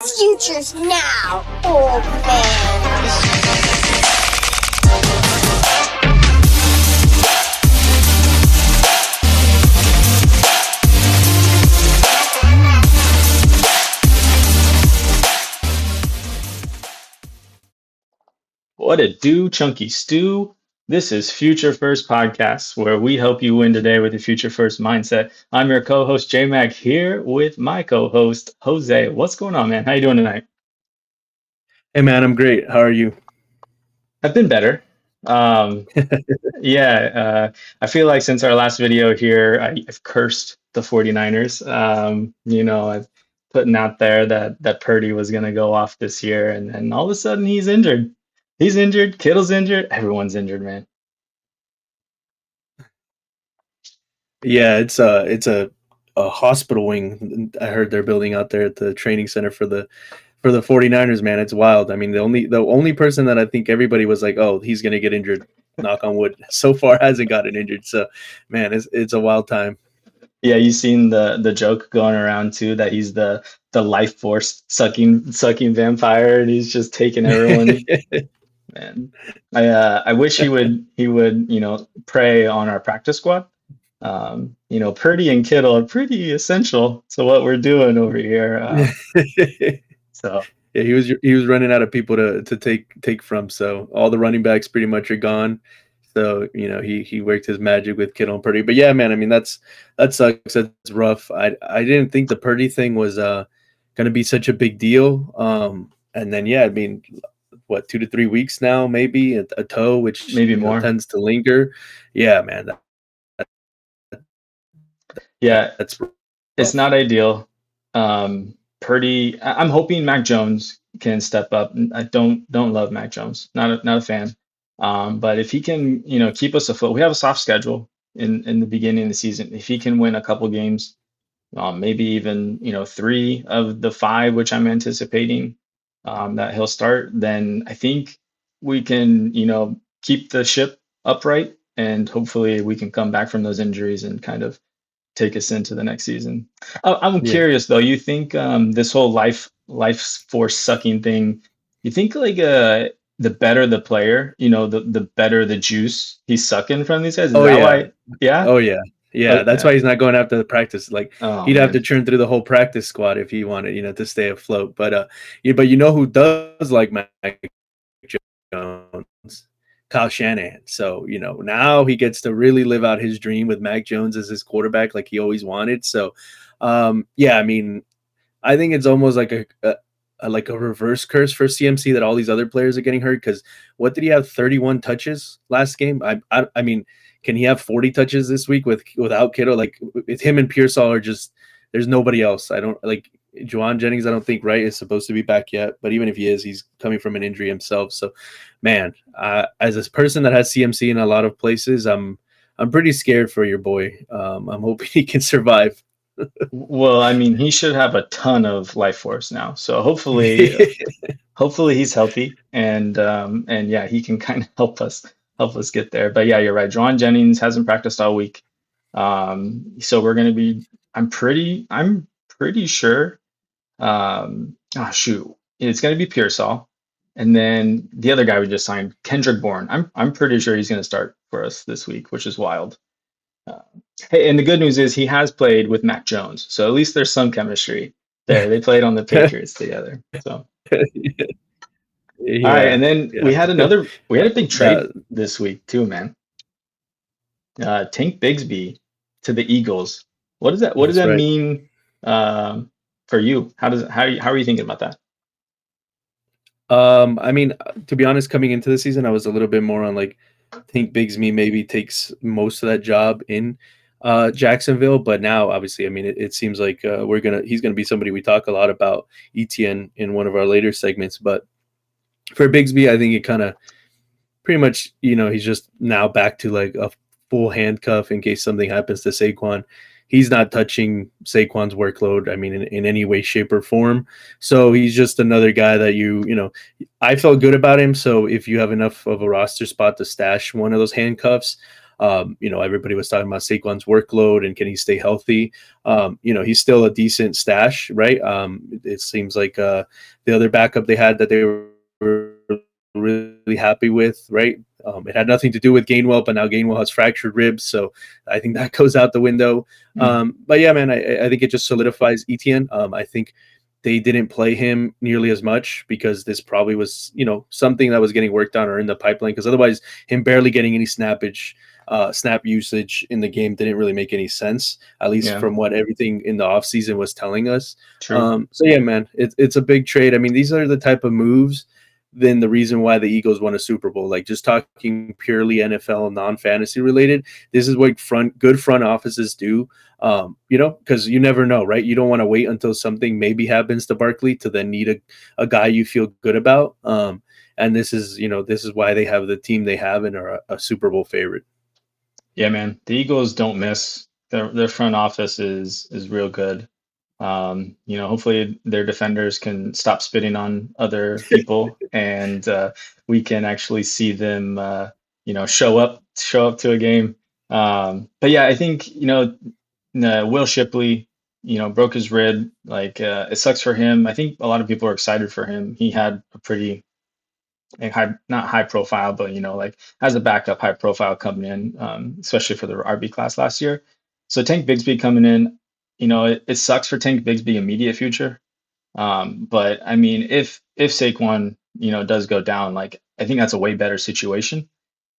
Future's now, old man. What it do, Chunky Stew? This is Future First Podcast, where we help you win today with a future first mindset. I'm your co-host Jmac here with my co-host Jose. What's going on, man? How you doing tonight? Hey man, I'm great. How are you? I've been better. Um, yeah, I feel like since our last video here, I've cursed the 49ers. I've putting out there that Purdy was going to go off this year, and all of a sudden he's injured. He's injured. Kittle's injured. Everyone's injured, man. Yeah, it's a hospital wing. I heard they're building out there at the training center for the 49ers, man. It's wild. I mean, the only person that I think everybody was like, "Oh, he's going to get injured." Knock on wood. So far hasn't gotten injured. So, man, it's a wild time. Yeah, you seen the joke going around too that he's the life force sucking vampire and he's just taking everyone. Man, I wish he would prey on our practice squad. Purdy and Kittle are pretty essential to what we're doing over here. So Yeah, he was running out of people to take from. So all the running backs pretty much are gone. So he worked his magic with Kittle and Purdy. But yeah, man, I mean that sucks. That's rough. I didn't think the Purdy thing was going to be such a big deal. And then yeah, I mean, what 2 to 3 weeks now, maybe a toe, which maybe more. tends to linger. Yeah, man, Yeah, that's rough. it's not ideal. Purdy, I'm hoping Mac Jones can step up. I don't love Mac Jones. Not a fan. But if he can, keep us afloat, we have a soft schedule in the beginning of the season. If he can win a couple games, maybe even three of the five, which I'm anticipating that he'll start, then I think we can keep the ship upright, and hopefully we can come back from those injuries and kind of take us into the next season. I'm Yeah. curious though. You think this whole life force sucking thing? You think like the better the player, the better the juice he's sucking from these guys? Is Oh that yeah. why? Yeah. Oh yeah, yeah. That's Okay. why he's not going after the practice. Like Oh he'd have to man. churn through the whole practice squad if he wanted, to stay afloat. But yeah, but you know who does like Mac Jones? Kyle Shanahan. So now he gets to really live out his dream with Mac Jones as his quarterback, like he always wanted. So, yeah, I mean, I think it's almost like a reverse curse for CMC that all these other players are getting hurt. Because what did he have? 31 touches last game. I mean, can he have 40 touches this week without Kittle? Like it's him and Pearsall are just there's nobody else. I don't like Juwan Jennings. I don't think is supposed to be back yet. But even if he is, he's coming from an injury himself. So, man, as a person that has CMC in a lot of places, I'm pretty scared for your boy. I'm hoping he can survive. Well, I mean, he should have a ton of life force now. So hopefully he's healthy and yeah, he can kind of help us get there. But yeah, you're right. Juwan Jennings hasn't practiced all week. So we're gonna be. I'm pretty sure. Shoot, it's gonna be Pearsall, and then the other guy we just signed, Kendrick Bourne. I'm pretty sure he's gonna start for us this week, which is wild. Uh, Hey, and the good news is he has played with Mac Jones, so at least there's some chemistry there. They played on the Patriots together. So, all right, Yeah, and then yeah, we had a big uh, trade this week too, man. Tank Bigsby to the Eagles. What does that's that right. mean for you? How are you thinking about that? I mean, to be honest, coming into the season, I was a little bit more on like, think Bigsby maybe takes most of that job in Jacksonville, but now obviously, I mean, it seems like he's gonna be somebody we talk a lot about ETN in one of our later segments. But for Bigsby, I think it kind of pretty much, he's just now back to like a full handcuff in case something happens to Saquon. He's not touching Saquon's workload, I mean, in any way, shape, or form. So he's just another guy that I felt good about him. So if you have enough of a roster spot to stash one of those handcuffs, Everybody was talking about Saquon's workload and can he stay healthy. He's still a decent stash, right? It seems like the other backup they had that they were really happy with, right? It had nothing to do with Gainwell, but now Gainwell has fractured ribs, so I think that goes out the window. But yeah, man, I think it just solidifies Etienne. I think they didn't play him nearly as much because this probably was, something that was getting worked on or in the pipeline. Because otherwise, him barely getting any snap usage in the game didn't really make any sense, at least from what everything in the offseason was telling us. True. So yeah, man, it's a big trade. I mean, these are the type of moves. Then the reason why the Eagles won a Super Bowl, like just talking purely NFL, non-fantasy related, this is what good front offices do. Because you never know, right? You don't want to wait until something maybe happens to Barkley to then need a guy you feel good about. And this is why they have the team they have and are a Super Bowl favorite. Yeah, man. The Eagles don't miss. Their front office is real good. Hopefully their defenders can stop spitting on other people and we can actually see them, show up to a game. But yeah, I think, Will Shipley, broke his rib. Like, it sucks for him. I think a lot of people are excited for him. He had a pretty not high profile, but like as a backup, high profile coming in, especially for the RB class last year. So Tank Bigsby coming in, it sucks for Tank Bigsby immediate future. But I mean, if Saquon, does go down, like I think that's a way better situation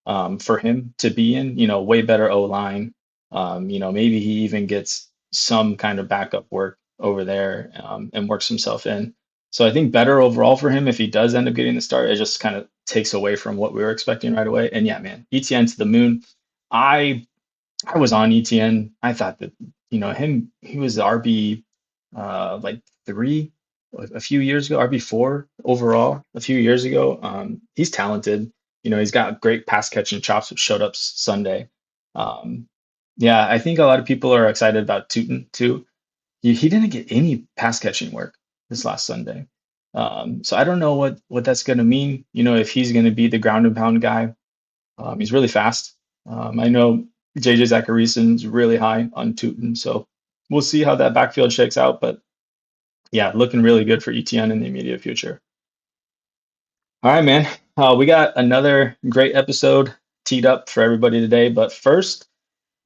for him to be in. Way better O line. Maybe he even gets some kind of backup work over there and works himself in. So I think better overall for him if he does end up getting the start. It just kind of takes away from what we were expecting right away. And yeah, man, ETN to the moon. I was on ETN. I thought that he was the RB like 3 a few years ago, RB 4 overall a few years ago. He's talented. He's got great pass catching chops, which showed up Sunday. Yeah, I think a lot of people are excited about Tootin too. He didn't get any pass catching work this last Sunday. So I don't know what that's going to mean. If he's going to be the ground and pound guy. He's really fast. I know JJ Zacharyason's really high on Tootin, so we'll see how that backfield shakes out. But yeah, looking really good for ETN in the immediate future. All right, man. We got another great episode teed up for everybody today. But first,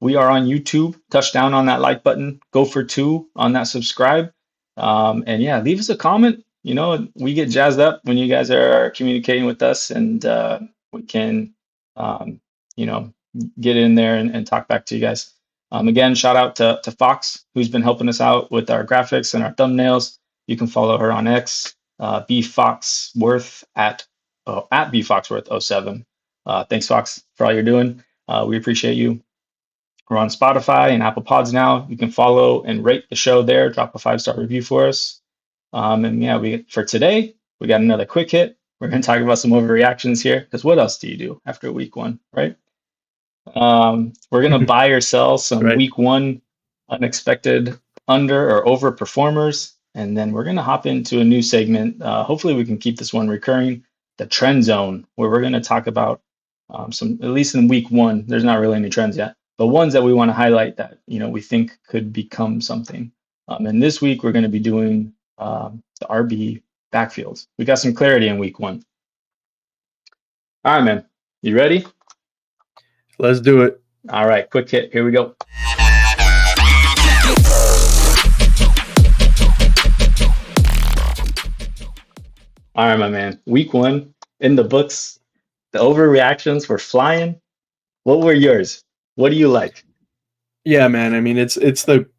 we are on YouTube. Touch down on that like button. Go for 2 on that subscribe. And yeah, leave us a comment. We get jazzed up when you guys are communicating with us, and we can, get in there and talk back to you guys. Again, shout out to Fox, who's been helping us out with our graphics and our thumbnails. You can follow her on X, bfoxworth at bfoxworth07. Thanks, Fox, for all you're doing. We appreciate you. We're on Spotify and Apple Pods now. You can follow and rate the show there. Drop a 5-star review for us. And yeah, for today, we got another quick hit. We're going to talk about some overreactions here, because what else do you do after week 1, right? We're going to buy or sell some Right. week 1 unexpected under or over performers. And then we're going to hop into a new segment. Hopefully we can keep this one recurring, the trend zone, where we're going to talk about some, at least in week 1, there's not really any trends yet, but ones that we want to highlight that, we think could become something. And this week we're going to be doing the RB backfields. We got some clarity in week 1. All right, man. You ready? Let's do it. All right, quick hit. Here we go. All right, my man. Week 1 in the books. The overreactions were flying. What were yours? What do you like? Yeah, man. I mean, it's the,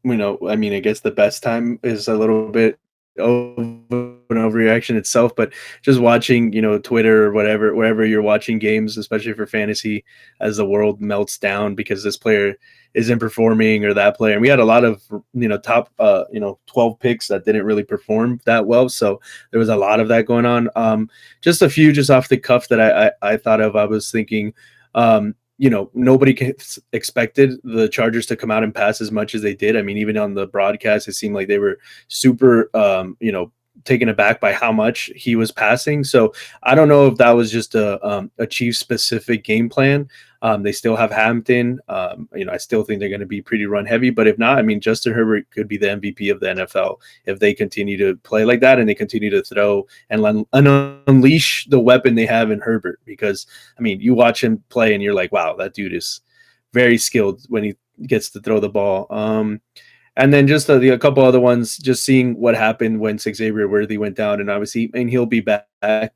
I guess the best time is a little bit of an overreaction itself, but just watching, Twitter or whatever, wherever you're watching games, especially for fantasy, as the world melts down because this player isn't performing or that player. And we had a lot of, top, 12 picks that didn't really perform that well. So there was a lot of that going on. Just a few just off the cuff that I thought of. I was thinking, nobody expected the Chargers to come out and pass as much as they did. I mean, even on the broadcast, it seemed like they were super, taken aback by how much he was passing. So I don't know if that was just a Chiefs specific game plan. They still have Hampton. I still think they're going to be pretty run heavy. But if not, I mean, Justin Herbert could be the MVP of the NFL if they continue to play like that and they continue to throw and unleash the weapon they have in Herbert. Because, I mean, you watch him play and you're like, wow, that dude is very skilled when he gets to throw the ball. And then just a couple other ones, just seeing what happened when Xavier Worthy went down. And obviously, he'll be back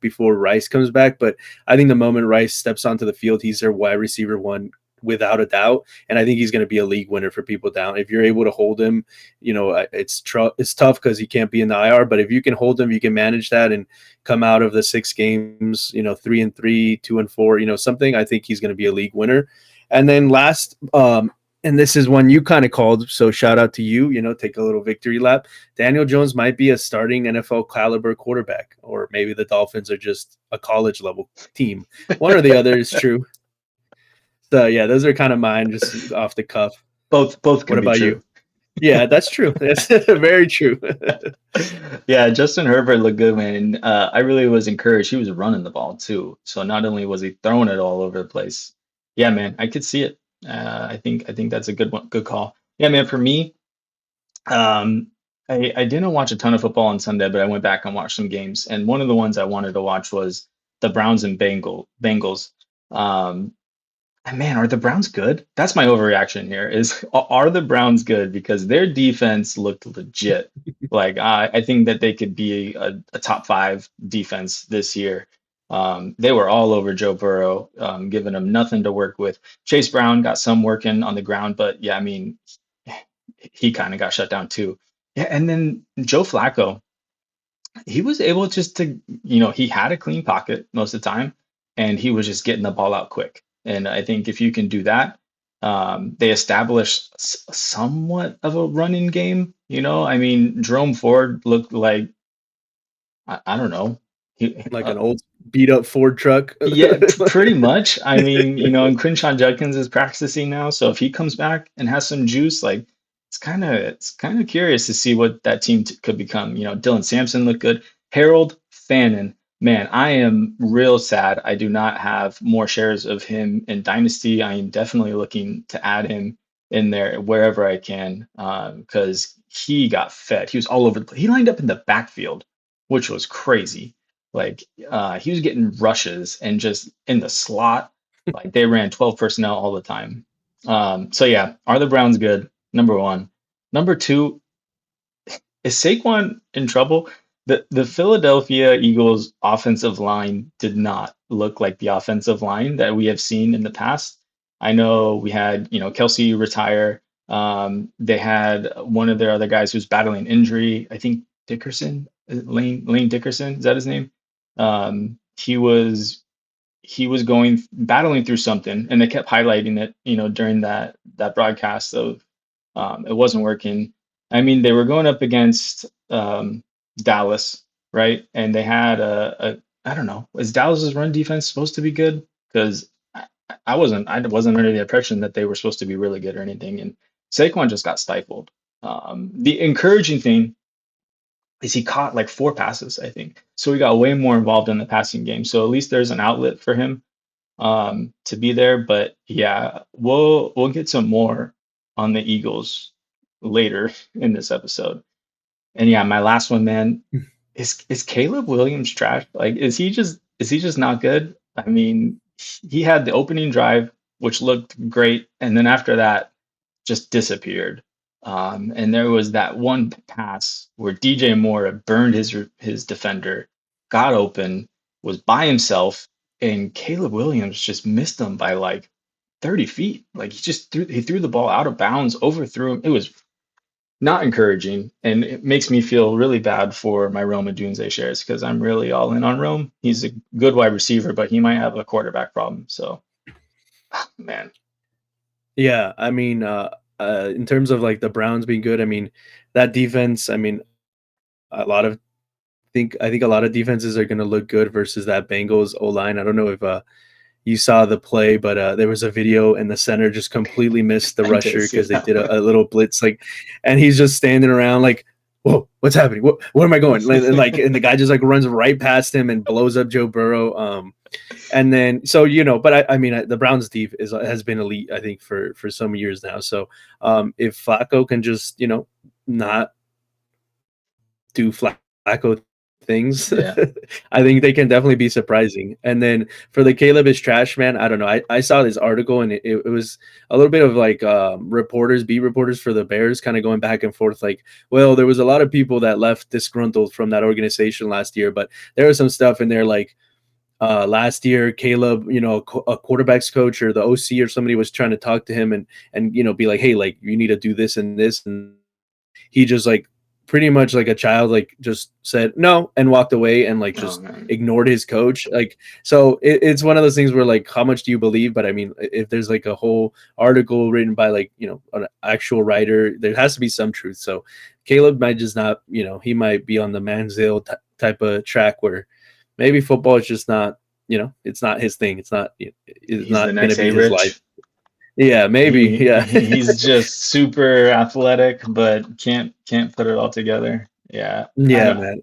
before Rice comes back. But I think the moment Rice steps onto the field, he's their wide receiver one without a doubt. And I think he's going to be a league winner for people down. If you're able to hold him, it's tough because he can't be in the IR. But if you can hold him, you can manage that and come out of the 6 games, 3-3, 2-4, something. I think he's going to be a league winner. And then last, and this is one you kind of called, so shout out to you, take a little victory lap. Daniel Jones might be a starting NFL caliber quarterback, or maybe the Dolphins are just a college level team. One or the other is true. So yeah, those are kind of mine, just off the cuff. Both What can be about true. you? Yeah, that's true. That's very true. Yeah, Justin Herbert looked good, man. I really was encouraged. He was running the ball too. So not only was he throwing it all over the place. Yeah, man, I could see it. I think that's a good one, good call. Yeah, man. For me, I didn't watch a ton of football on Sunday, but I went back and watched some games. And one of the ones I wanted to watch was the Browns and Bengals. And man, are the Browns good? That's my overreaction here. Are the Browns good? Because their defense looked legit. Like I think that they could be a top 5 defense this year. They were all over Joe Burrow, giving him nothing to work with. Chase Brown got some working on the ground, but yeah, I mean, he kind of got shut down too. Yeah, and then Joe Flacco, he was able just to, he had a clean pocket most of the time, and he was just getting the ball out quick. And I think if you can do that, they established somewhat of a running game. I mean, Jerome Ford looked like, I don't know, Like an old beat up Ford truck. yeah, pretty much. I mean, and Quinshawn Judkins is practicing now, so if he comes back and has some juice, like it's kind of curious to see what that team could become. Dylan Sampson looked good. Harold Fannin, man, I am real sad. I do not have more shares of him in Dynasty. I am definitely looking to add him in there wherever I can, because he got fed. He was all over the place. He lined up in the backfield, which was crazy. Like he was getting rushes and just in the slot. Like they ran 12 personnel all the time. So yeah, are the Browns good? Number one. Number two, is Saquon in trouble? The Philadelphia Eagles offensive line did not look like the offensive line that we have seen in the past. I know we had, Kelsey retire. They had one of their other guys who's battling injury. I think Dickerson, Lane Dickerson, is that his name? He was battling through something, and they kept highlighting it, during that broadcast of it wasn't working. I mean, they were going up against Dallas, right? And they had I don't know, is Dallas's run defense supposed to be good? Because I wasn't under the impression that they were supposed to be really good or anything. And Saquon just got stifled. The encouraging thing is he caught like 4 passes, I think. So he got way more involved in the passing game. So at least there's an outlet for him to be there. But yeah, we'll get some more on the Eagles later in this episode. And yeah, my last one, man, is Caleb Williams trash? Like, is he just not good? I mean, he had the opening drive, which looked great, and then after that, just disappeared. And there was that one pass where DJ Moore had burned his defender, got open, was by himself, and Caleb Williams just missed him by like 30 feet. Like he threw the ball out of bounds, overthrew him. It was not encouraging, and it makes me feel really bad for my Rome and Dunze shares because I'm really all in on Rome. He's a good wide receiver, but he might have a quarterback problem. So, man. Yeah, I mean, in terms of like the Browns being good, I mean, that defense, I mean, a lot of I think a lot of defenses are going to look good versus that Bengals O-line. I don't know if you saw the play, but there was a video and the center just completely missed the rusher because they did a little blitz, like, and he's just standing around like, whoa, what's happening? Where am I going? And the guy just like runs right past him and blows up Joe Burrow. And then, but I mean, the Browns deep has been elite, I think, for some years now. So if Flacco can just, not do Flacco things, Yeah. I think they can definitely be surprising. And then for the Caleb is trash, man, I don't know. I saw this article and it was a little bit of like beat reporters for the Bears kind of going back and forth. Like, well, there was a lot of people that left disgruntled from that organization last year, but there was some stuff in there like, last year, Caleb, a quarterback's coach or the OC or somebody was trying to talk to him and be like, hey, like you need to do this and this, and he just like pretty much like a child, like just said no and walked away and like Oh just man. ignored his coach. Like, so it's one of those things where like, how much do you believe? But I mean, if there's like a whole article written by like an actual writer, there has to be some truth. So Caleb might just not, he might be on the Manziel type of track where maybe football is just not, it's not his thing. It's not He's the going to next be his life. A-Rich. Yeah, maybe. Yeah. He's just super athletic, but can't put it all together. Yeah. Yeah, man.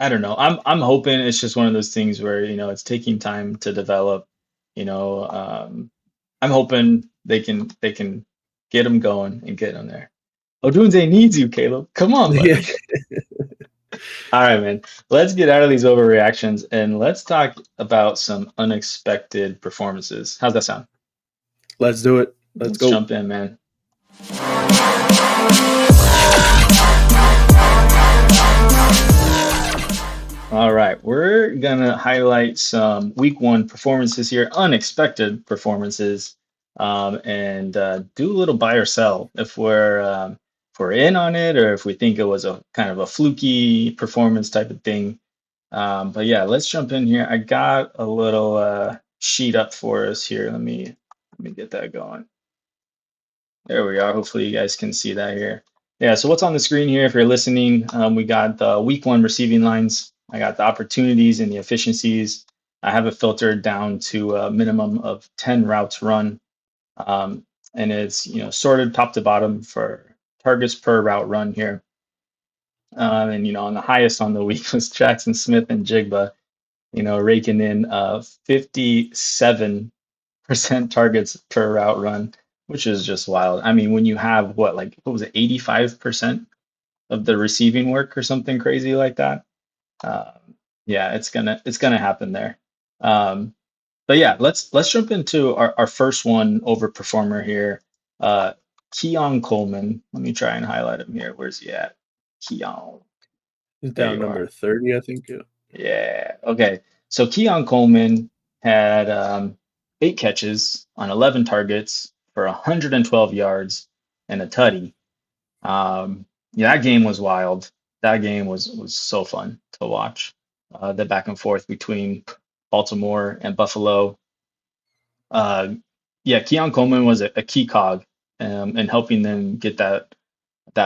I don't know. I'm hoping it's just one of those things where, it's taking time to develop, I'm hoping they can get him going and get him there. Odunze needs you, Caleb. Come on, Yeah. buddy. All right, man. Let's get out of these overreactions and let's talk about some unexpected performances. How's that sound? Let's do it. Let's go. Jump in, man. All right, we're gonna highlight some week 1 performances here, unexpected performances, and do a little buy or sell if we're in on it or if we think it was a kind of a fluky performance type of thing. But yeah, let's jump in here. I got a little sheet up for us here. Let me get that going. There we are. Hopefully you guys can see that here. Yeah, so what's on the screen here, if you're listening, we got the week 1 receiving lines. I got the opportunities and the efficiencies. I have it filtered down to a minimum of 10 routes run. And it's, sorted top to bottom for targets per route run here. And, on the highest on the week was Jackson Smith and Jigba, raking in 57% targets per route run, which is just wild. I mean, when you have what was it, 85% of the receiving work or something crazy like that. Yeah, it's gonna happen there. But yeah, let's jump into our first one overperformer here. Keon Coleman. Let me try and highlight him here. Where's he at? Keon. He's There down you number are. 30, I think. Yeah. Yeah. Okay. So Keon Coleman had 8 catches on 11 targets for 112 yards and a tutty. Yeah, that game was wild. That game was so fun to watch. The back and forth between Baltimore and Buffalo. Yeah, Keon Coleman was a key cog in helping them get that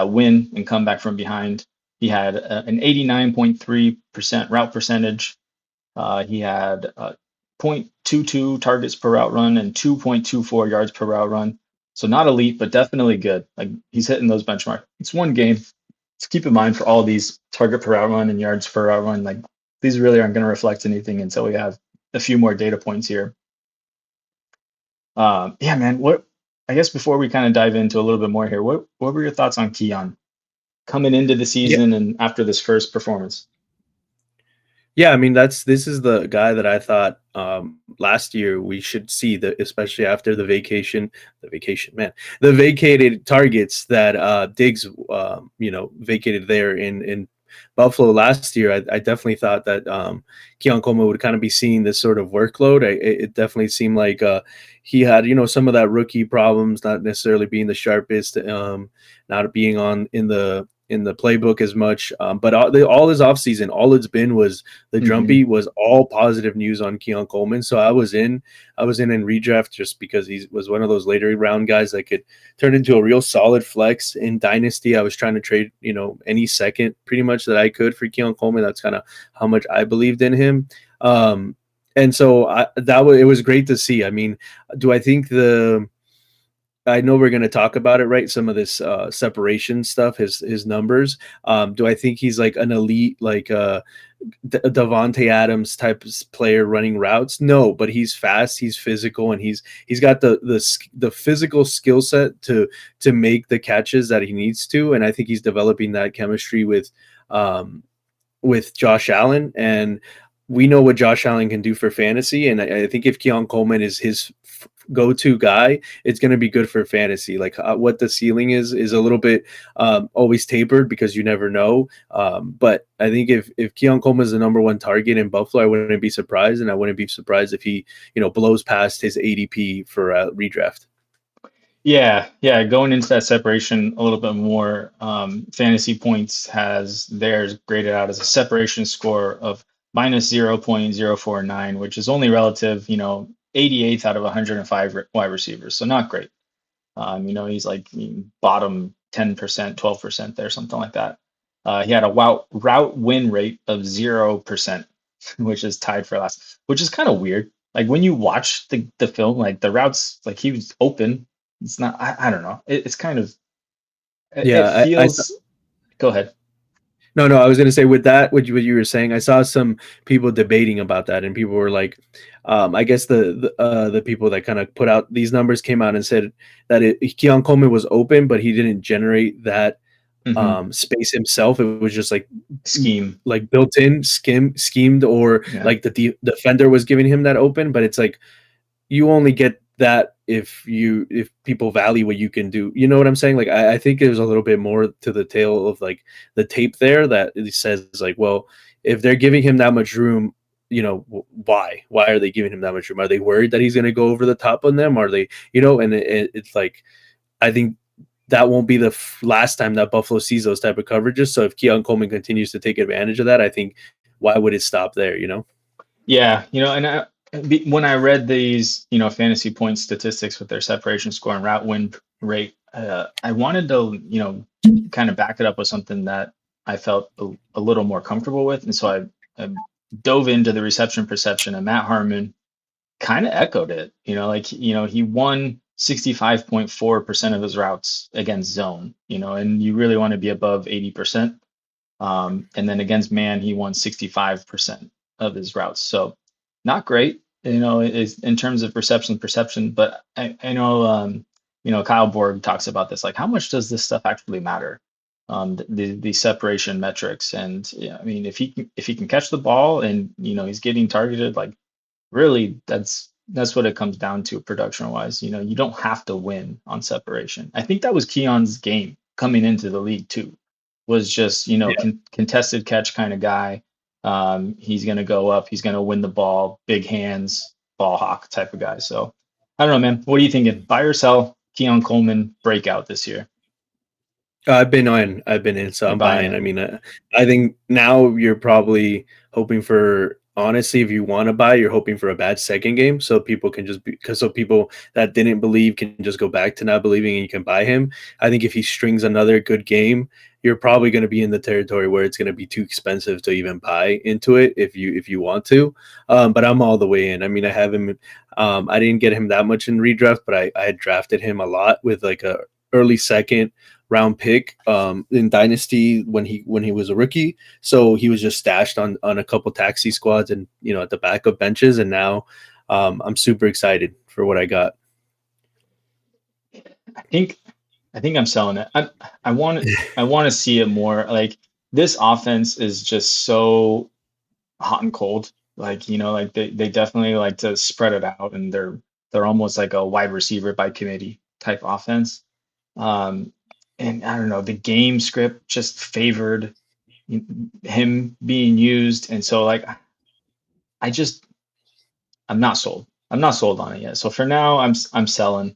win and come back from behind. He had an 89.3% route percentage. He had 0.22 targets per route run and 2.24 yards per route run. So not elite, but definitely good. Like he's hitting those benchmarks. It's one game. Just keep in mind for all these target per route run and yards per route run, like these really aren't going to reflect anything until we have a few more data points here. Yeah, man. I guess before we kind of dive into a little bit more here, what were your thoughts on Keon coming into the Yeah. season and after this first performance? Yeah, I mean this is the guy that I thought last year we should see, especially after the vacated targets that Diggs vacated there in Buffalo last year. I definitely thought that Keon Coleman would kind of be seeing this sort of workload. It definitely seemed like he had some of that rookie problems, not necessarily being the sharpest, not being in the playbook as much, but all his offseason, all it's been was the drumbeat was all positive news on Keon Coleman. So I was in redraft just because he was one of those later round guys that could turn into a real solid flex in Dynasty. I was trying to trade, any second pretty much that I could for Keon Coleman. That's kind of how much I believed in him. And so it was great to see. I mean, do I think I know we're going to talk about it, right? Some of this separation stuff, his numbers. Do I think he's like an elite, like Devonte Adams type of player running routes? No, but he's fast, he's physical, and he's got the physical skill set to make the catches that he needs to. And I think he's developing that chemistry with Josh Allen, and we know what Josh Allen can do for fantasy. And I think if Keon Coleman is his go-to guy, it's going to be good for fantasy. Like what the ceiling is a little bit always tapered because you never know. But I think if Keon Coleman is the number one target in Buffalo, I wouldn't be surprised, and I wouldn't be surprised if he blows past his ADP for redraft. Yeah, yeah. Going into that separation a little bit more, Fantasy Points has theirs graded out as a separation score of minus 0.049, which is only relative, 88th out of 105 wide receivers. So not great. He's like bottom 10%, 12% there, something like that. He had a route win rate of 0%, which is tied for last, which is kind of weird. Like when you watch the film, like the routes, like he was open. It's not, I don't know. It's kind of, it Yeah, I feels, go ahead. No, I was going to say with that, what you were saying, I saw some people debating about that, and people were like, I guess the people that kind of put out these numbers came out and said that Keon Coleman was open, but he didn't generate that Hmm. space himself. It was just Scheme. like built in, schemed, or Yeah. like the defender was giving him that open. But it's like you only get that if people value what you can do. You know what I'm saying? Like I think there's a little bit more to the tale of like the tape there that it says like, well, if they're giving him that much room, why are they giving him that much room? Are they worried that he's going to go over the top on them? Are they, and it's like, I think that won't be the last time that Buffalo sees those type of coverages. So if Keon Coleman continues to take advantage of that, I think why would it stop there? Yeah, when I read these, fantasy point statistics with their separation score and route win rate, I wanted to, kind of back it up with something that I felt a little more comfortable with, and so I dove into the reception perception, and Matt Harmon kind of echoed it. He won 65.4% of his routes against zone, and you really want to be above 80%. And then against man, he won 65% of his routes. So not great, is in terms of perception. But I know, Kyle Borg talks about this. Like, how much does this stuff actually matter? The separation metrics, and yeah, I mean, if he can catch the ball and he's getting targeted, like really, that's what it comes down to production wise. You don't have to win on separation. I think that was Keon's game coming into the league too, was just contested catch kind of guy. He's gonna go up, he's gonna win the ball, big hands, ball hawk type of guy. So I don't know, man. What are you thinking? Buy or sell Keon Coleman breakout this year? I've been in, so You're I'm buying buying. I it. mean, I think now you're probably hoping for, honestly, if you want to buy, you're hoping for a bad second game, so people can just so people that didn't believe can just go back to not believing, and you can buy him. I think if he strings another good game, you're probably going to be in the territory where it's going to be too expensive to even buy into it if you want to. But I'm all the way in. I mean, I have him. I didn't get him that much in redraft, but I had drafted him a lot with like a early second round pick in Dynasty when he was a rookie. So he was just stashed on a couple taxi squads and at the backup benches. And now I'm super excited for what I got. I think I think I'm selling it. I want to see it more. Like this offense is just so hot and cold. Like, like they definitely like to spread it out, and they're almost like a wide receiver by committee type offense. Um, and I don't know, the game script just favored him being used, and so like I just I'm not sold. I'm not sold on it yet. So for now, I'm selling,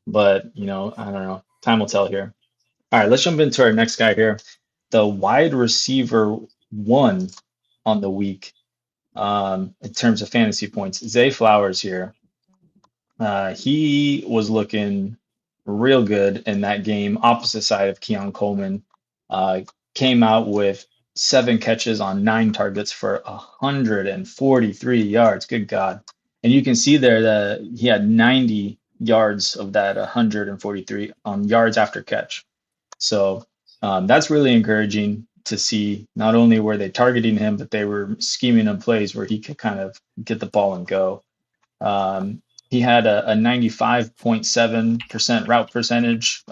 but I don't know. Time will tell here. All right, let's jump into our next guy here. The wide receiver one on the week, in terms of fantasy points. Zay Flowers here. He was looking real good in that game, opposite side of Keon Coleman. Uh, Came out with 7 catches on 9 targets for 143 yards. Good God. And you can see there that he had 90 yards of that 143 on yards after catch. So that's really encouraging to see. Not only were they targeting him, but they were scheming him plays where he could kind of get the ball and go. Um, he had a 95.7% route percentage,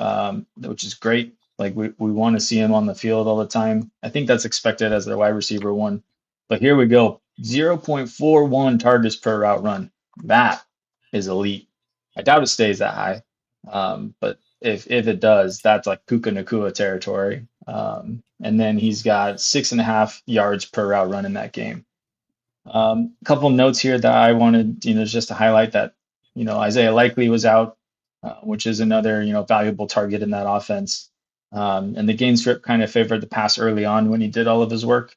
which is great. Like we want to see him on the field all the time. I think that's expected as their wide receiver one. But here we go. 0.41 targets per route run. That is elite. I doubt it stays that high. But if it does, that's like Puka Nakua territory. And then he's got 6.5 yards per route run in that game. A couple notes here that I wanted, just to highlight that, Isaiah Likely was out, which is another, valuable target in that offense. And the game script kind of favored the pass early on when he did all of his work.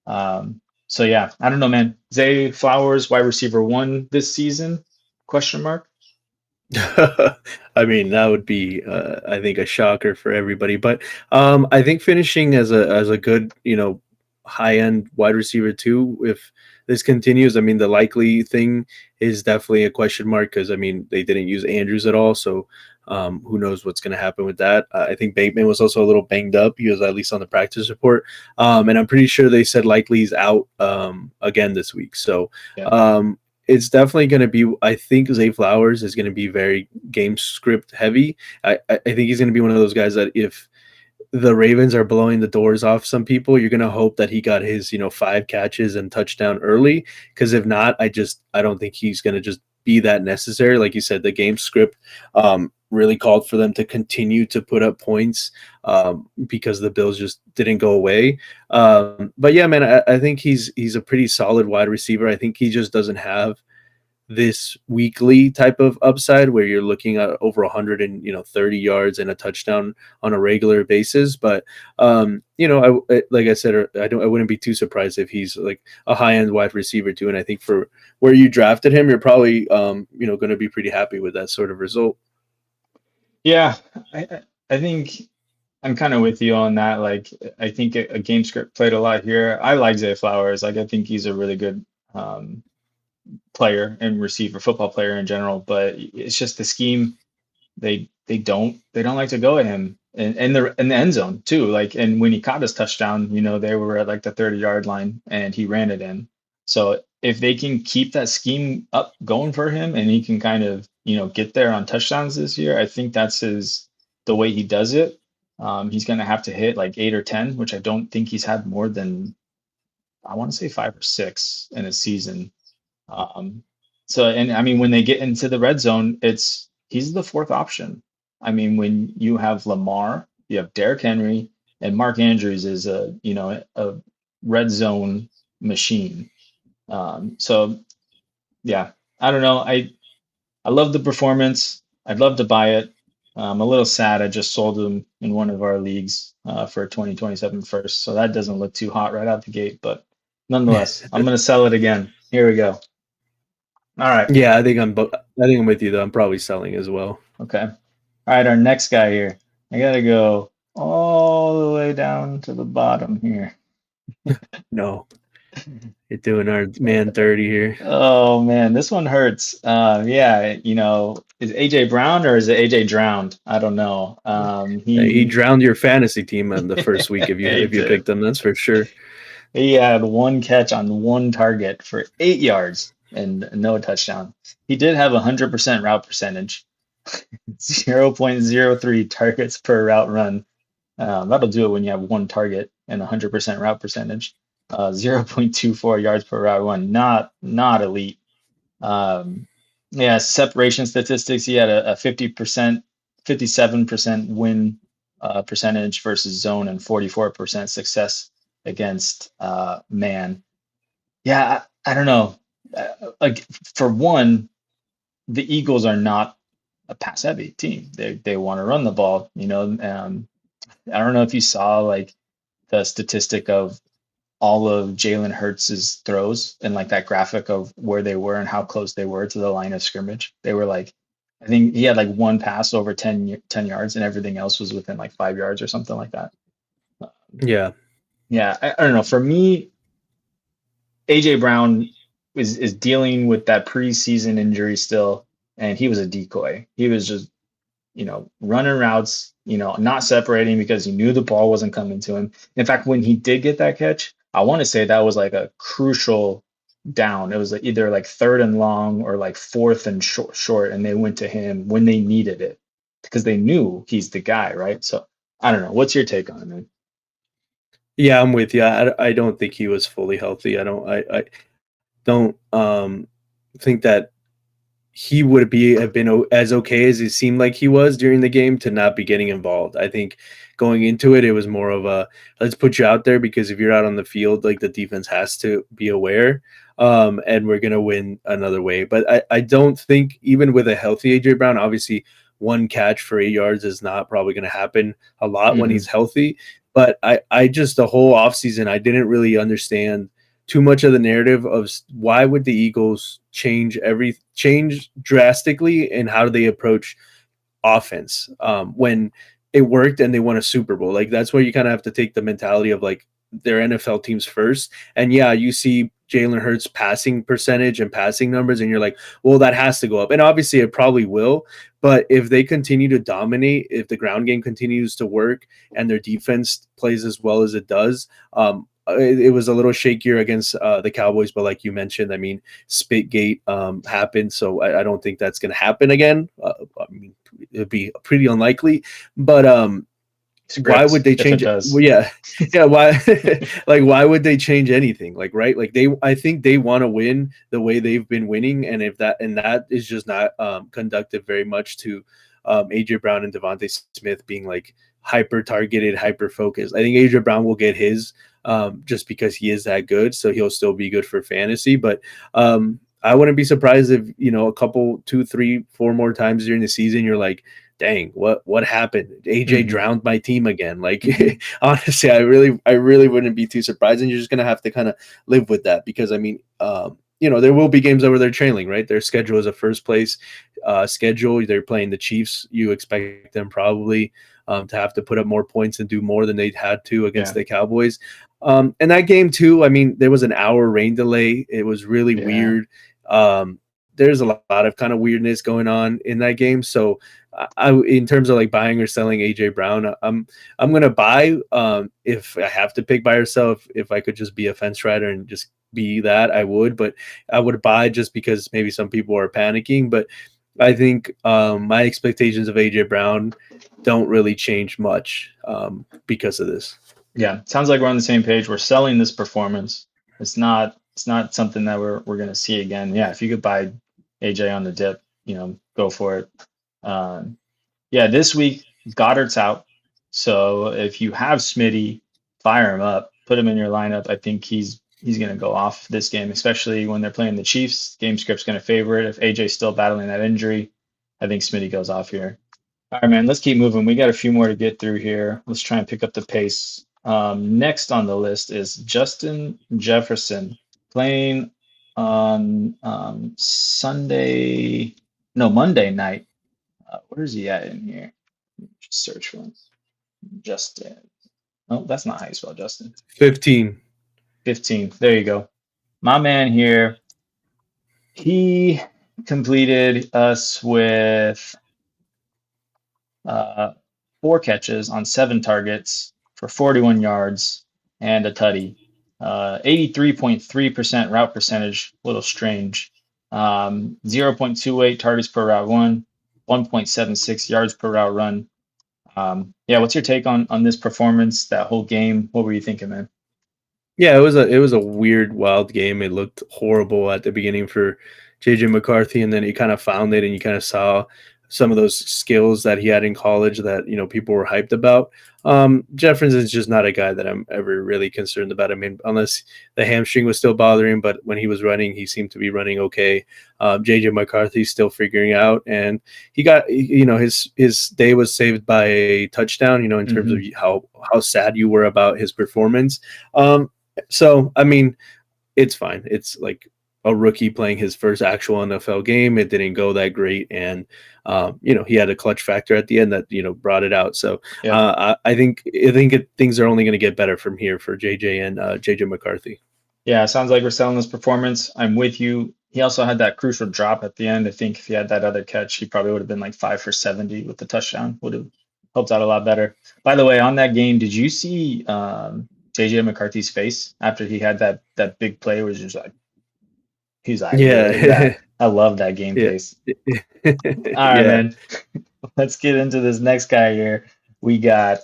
So yeah, I don't know, man. Zay Flowers, wide receiver one this season? Question mark. I mean, that would be, I think, a shocker for everybody. But I think finishing as a good, high end wide receiver too, if this continues, I mean, the likely thing is definitely a question mark because I mean they didn't use Andrews at all, so who knows what's going to happen with that. I think Bateman was also a little banged up. He was at least on the practice report, and I'm pretty sure they said likely's out again this week. So. Yeah. It's definitely going to be. I think Zay Flowers is going to be very game script heavy. I think he's going to be one of those guys that if the Ravens are blowing the doors off some people, you're going to hope that he got his 5 catches and touchdown early. Because if not, I don't think he's going to just be that necessary. Like you said, the game script really called for them to continue to put up points because the Bills just didn't go away. But yeah, man, I think he's a pretty solid wide receiver. I think he just doesn't have this weekly type of upside where you're looking at over 130 yards and a touchdown on a regular basis. But like I said, I wouldn't be too surprised if he's like a high end wide receiver too. And I think for where you drafted him, you're probably going to be pretty happy with that sort of result. Yeah, I think I'm kind of with you on that. Like, I think a game script played a lot here. I like Zay Flowers. Like, I think he's a really good player and receiver, football player in general. But it's just the scheme. They don't like to go at him and in the end zone too. Like, and when he caught his touchdown, they were at like the 30-yard line and he ran it in. So if they can keep that scheme up going for him and he can kind of get there on touchdowns this year, I think that's the way he does it. He's going to have to hit like 8 or 10, which I don't think he's had more than, I want to say 5 or 6 in a season. And I mean, when they get into the red zone, he's the fourth option. I mean, when you have Lamar, you have Derrick Henry, and Mark Andrews is a red zone machine. So yeah, I don't know. I love the performance. I'd love to buy it. I'm a little sad I just sold him in one of our leagues for 2027 first, so that doesn't look too hot right out the gate. But nonetheless, I'm gonna sell it again. Here we go. All right. Yeah, I think I'm with you though. I'm probably selling as well. Okay. All right, our next guy here. I gotta go all the way down to the bottom here. No, you're doing our man 30 here. Oh man, this one hurts. Yeah, is AJ Brown or is it AJ Drowned? I don't know. He drowned your fantasy team in the first week if you did. picked him. That's for sure. He had one catch on one target for 8 yards and no touchdown. He did have 100% route percentage, 0.03 targets per route run. That'll do it when you have one target and 100% route percentage. 0.24 yards per route run. Not elite. Yeah, separation statistics. He had a 50%, 57% win percentage versus zone and 44% success against man. Yeah, I don't know. Like for one, the Eagles are not a pass heavy team. They want to run the ball. I don't know if you saw like the statistic of all of Jalen Hurts' throws and like that graphic of where they were and how close they were to the line of scrimmage. They were like, I think he had like one pass over 10 yards and everything else was within like 5 yards or something like that. Yeah. Yeah, I don't know. For me, AJ Brown is dealing with that preseason injury still. and he was a decoy. He was just, running routes, not separating because he knew the ball wasn't coming to him. In fact, when he did get that catch, I want to say that was like a crucial down. It was like either like third and long or like fourth and short, and they went to him when they needed it because they knew he's the guy, right? So I don't know. What's your take on it, man? Yeah, I'm with you. I don't think he was fully healthy. I don't think that he would have been as okay as it seemed like he was during the game to not be getting involved. I think going into it, it was more of a let's put you out there because if you're out on the field, like the defense has to be aware, and we're gonna win another way. But I don't think even with a healthy AJ Brown, obviously one catch for 8 yards is not probably going to happen a lot when Hmm. he's healthy. But I just the whole offseason, I didn't really understand too much of the narrative of why would the Eagles change drastically and how do they approach offense when it worked and they won a Super Bowl. Like that's where you kind of have to take the mentality of like their NFL teams first. And yeah, you see Jalen Hurts passing percentage and passing numbers, and you're like, well, that has to go up. And obviously it probably will. But if they continue to dominate, if the ground game continues to work and their defense plays as well as it does, it was a little shakier against the Cowboys, but like you mentioned, I mean, Spitgate happened, so I don't think that's going to happen again. I mean, it'd be pretty unlikely, but why would Script, they if it change it? does. Well, yeah, yeah. Why, like, why would they change anything? Like, right? Like, I think they want to win the way they've been winning, and if that is just not conductive very much to AJ Brown and Devontae Smith being like hyper targeted, hyper focused. I think AJ Brown will get his just because he is that good, so he'll still be good for fantasy. But I wouldn't be surprised if a couple, 2, 3, 4 more times during the season, you're like, dang, what happened? AJ Hmm. drowned my team again. Like Hmm. honestly, I really wouldn't be too surprised, and you're just gonna have to kind of live with that because I mean, there will be games where they're trailing, right? Their schedule is a first place schedule. They're playing the Chiefs. You expect them probably to have to put up more points and do more than they had to against Yeah. the Cowboys. And that game too, I mean, there was an hour rain delay. It was really Yeah. weird. There's a lot of kind of weirdness going on in that game. So in terms of like buying or selling AJ Brown, I'm gonna buy if I have to pick buy or sell. If I could just be a fence rider and just be that, I would. But I would buy just because maybe some people are panicking. But I think my expectations of AJ Brown don't really change much because of this. Yeah. Sounds like we're on the same page. We're selling this performance. It's not something that we're gonna see again. Yeah, if you could buy AJ on the dip, go for it. Um, yeah, this week Goddard's out. So if you have Smitty, fire him up, put him in your lineup. I think he's gonna go off this game, especially when they're playing the Chiefs. Game script's gonna favor it. If AJ's still battling that injury, I think Smitty goes off here. All right, man, let's keep moving. We got a few more to get through here. Let's try and pick up the pace. Next on the list is Justin Jefferson playing on Sunday, no, Monday night. Where is he at in here? Just search for him. Justin. Oh, that's not how you spell Justin. 15. 15. There you go. My man here, he completed us with uh, 4 catches on 7 targets for 41 yards and a tutty. 83.3% route percentage, a little strange. 0.28 targets per route run, 1.76 yards per route run. Yeah, what's your take on this performance, that whole game? What were you thinking, man? Yeah, it was a weird, wild game. It looked horrible at the beginning for JJ McCarthy, and then he kind of found it, and you kind of saw some of those skills that he had in college that people were hyped about. Jefferson is just not a guy that I'm ever really concerned about. I mean, unless the hamstring was still bothering him, but when he was running, he seemed to be running okay. JJ McCarthy's still figuring out, and he got his day was saved by a touchdown. In terms of Hmm. how sad you were about his performance. So, I mean, it's fine. It's like a rookie playing his first actual NFL game. It didn't go that great. And, he had a clutch factor at the end that, brought it out. So Yep. I think things are only going to get better from here for JJ and JJ McCarthy. Yeah, sounds like we're selling this performance. I'm with you. He also had that crucial drop at the end. I think if he had that other catch, he probably would have been like 5 for 70 with the touchdown. Would have helped out a lot better. By the way, on that game, did you see JJ McCarthy's face after he had that big play? Was just like he's like, what is Yeah. that? I love that game Yeah. face. All right, Yeah. man. Let's get into this next guy here. We got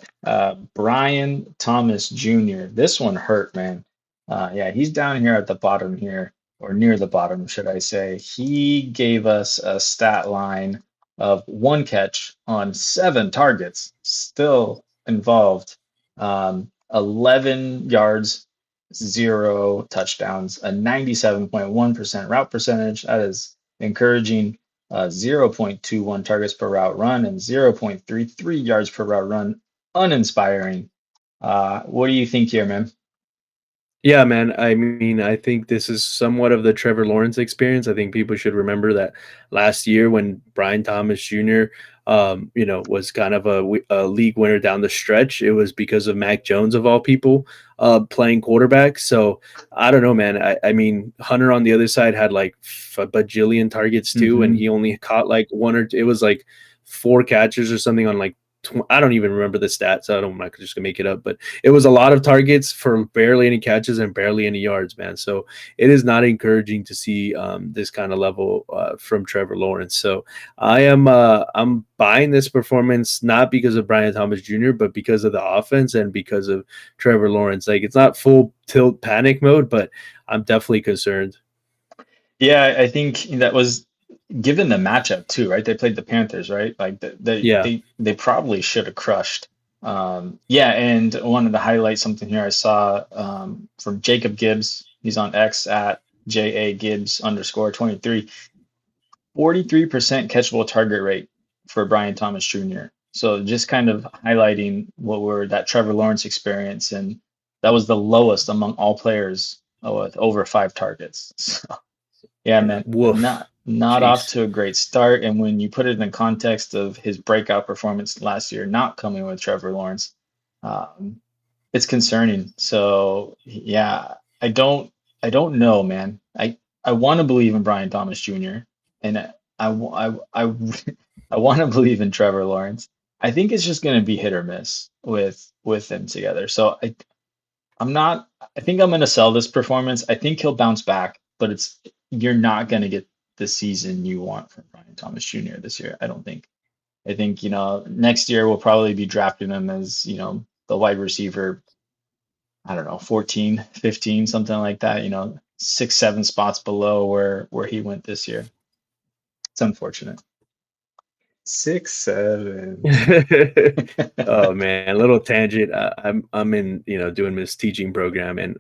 Brian Thomas Jr. This one hurt, man. Yeah, he's down here at the bottom here, or near the bottom, should I say. He gave us a stat line of 1 catch on 7 targets, still involved. 11 yards, 0 touchdowns, a 97.1% route percentage. That is encouraging. 0.21 targets per route run and 0.33 yards per route run. Uninspiring. What do you think here, man? Yeah, man. I mean, I think this is somewhat of the Trevor Lawrence experience. I think people should remember that last year when Brian Thomas Jr., was kind of a league winner down the stretch, it was because of Mac Jones of all people playing quarterback. So I don't know, man. I mean, Hunter on the other side had like a bajillion targets too, and he only caught like one or two, it was like 4 catches or something on like I don't even remember the stats. I'm not just gonna make it up, but it was a lot of targets for barely any catches and barely any yards, man. So it is not encouraging to see this kind of level from Trevor Lawrence. So I'm buying this performance not because of Brian Thomas Jr., but because of the offense and because of Trevor Lawrence. Like it's not full tilt panic mode, but I'm definitely concerned. Yeah, I think that was given the matchup too, right? They played the Panthers, right? Like Yeah. they probably should have crushed. Yeah, and I wanted to highlight something here I saw from Jacob Gibbs. He's on X at JA Gibbs _23. 43% catchable target rate for Brian Thomas Jr. So just kind of highlighting what were that Trevor Lawrence experience, and that was the lowest among all players with over 5 targets. So, yeah, Yeah. man, Woof. not off Jeez. to a great start. And when you put it in context of his breakout performance last year, not coming with Trevor Lawrence, um, it's concerning. So yeah, I don't know, man. I want to believe in Brian Thomas Jr. and I want to believe in Trevor Lawrence. I think it's just going to be hit or miss with them together. So I'm not. I think I'm going to sell this performance. I think he'll bounce back, but it's you're not going to get the season you want from Brian Thomas Jr. this year. I don't think. I think next year we'll probably be drafting him as the wide receiver. I don't know, 14, 15, something like that, 6, 7 spots below where he went this year. It's unfortunate. 6, 7. Oh man, little tangent. I'm in doing this teaching program, and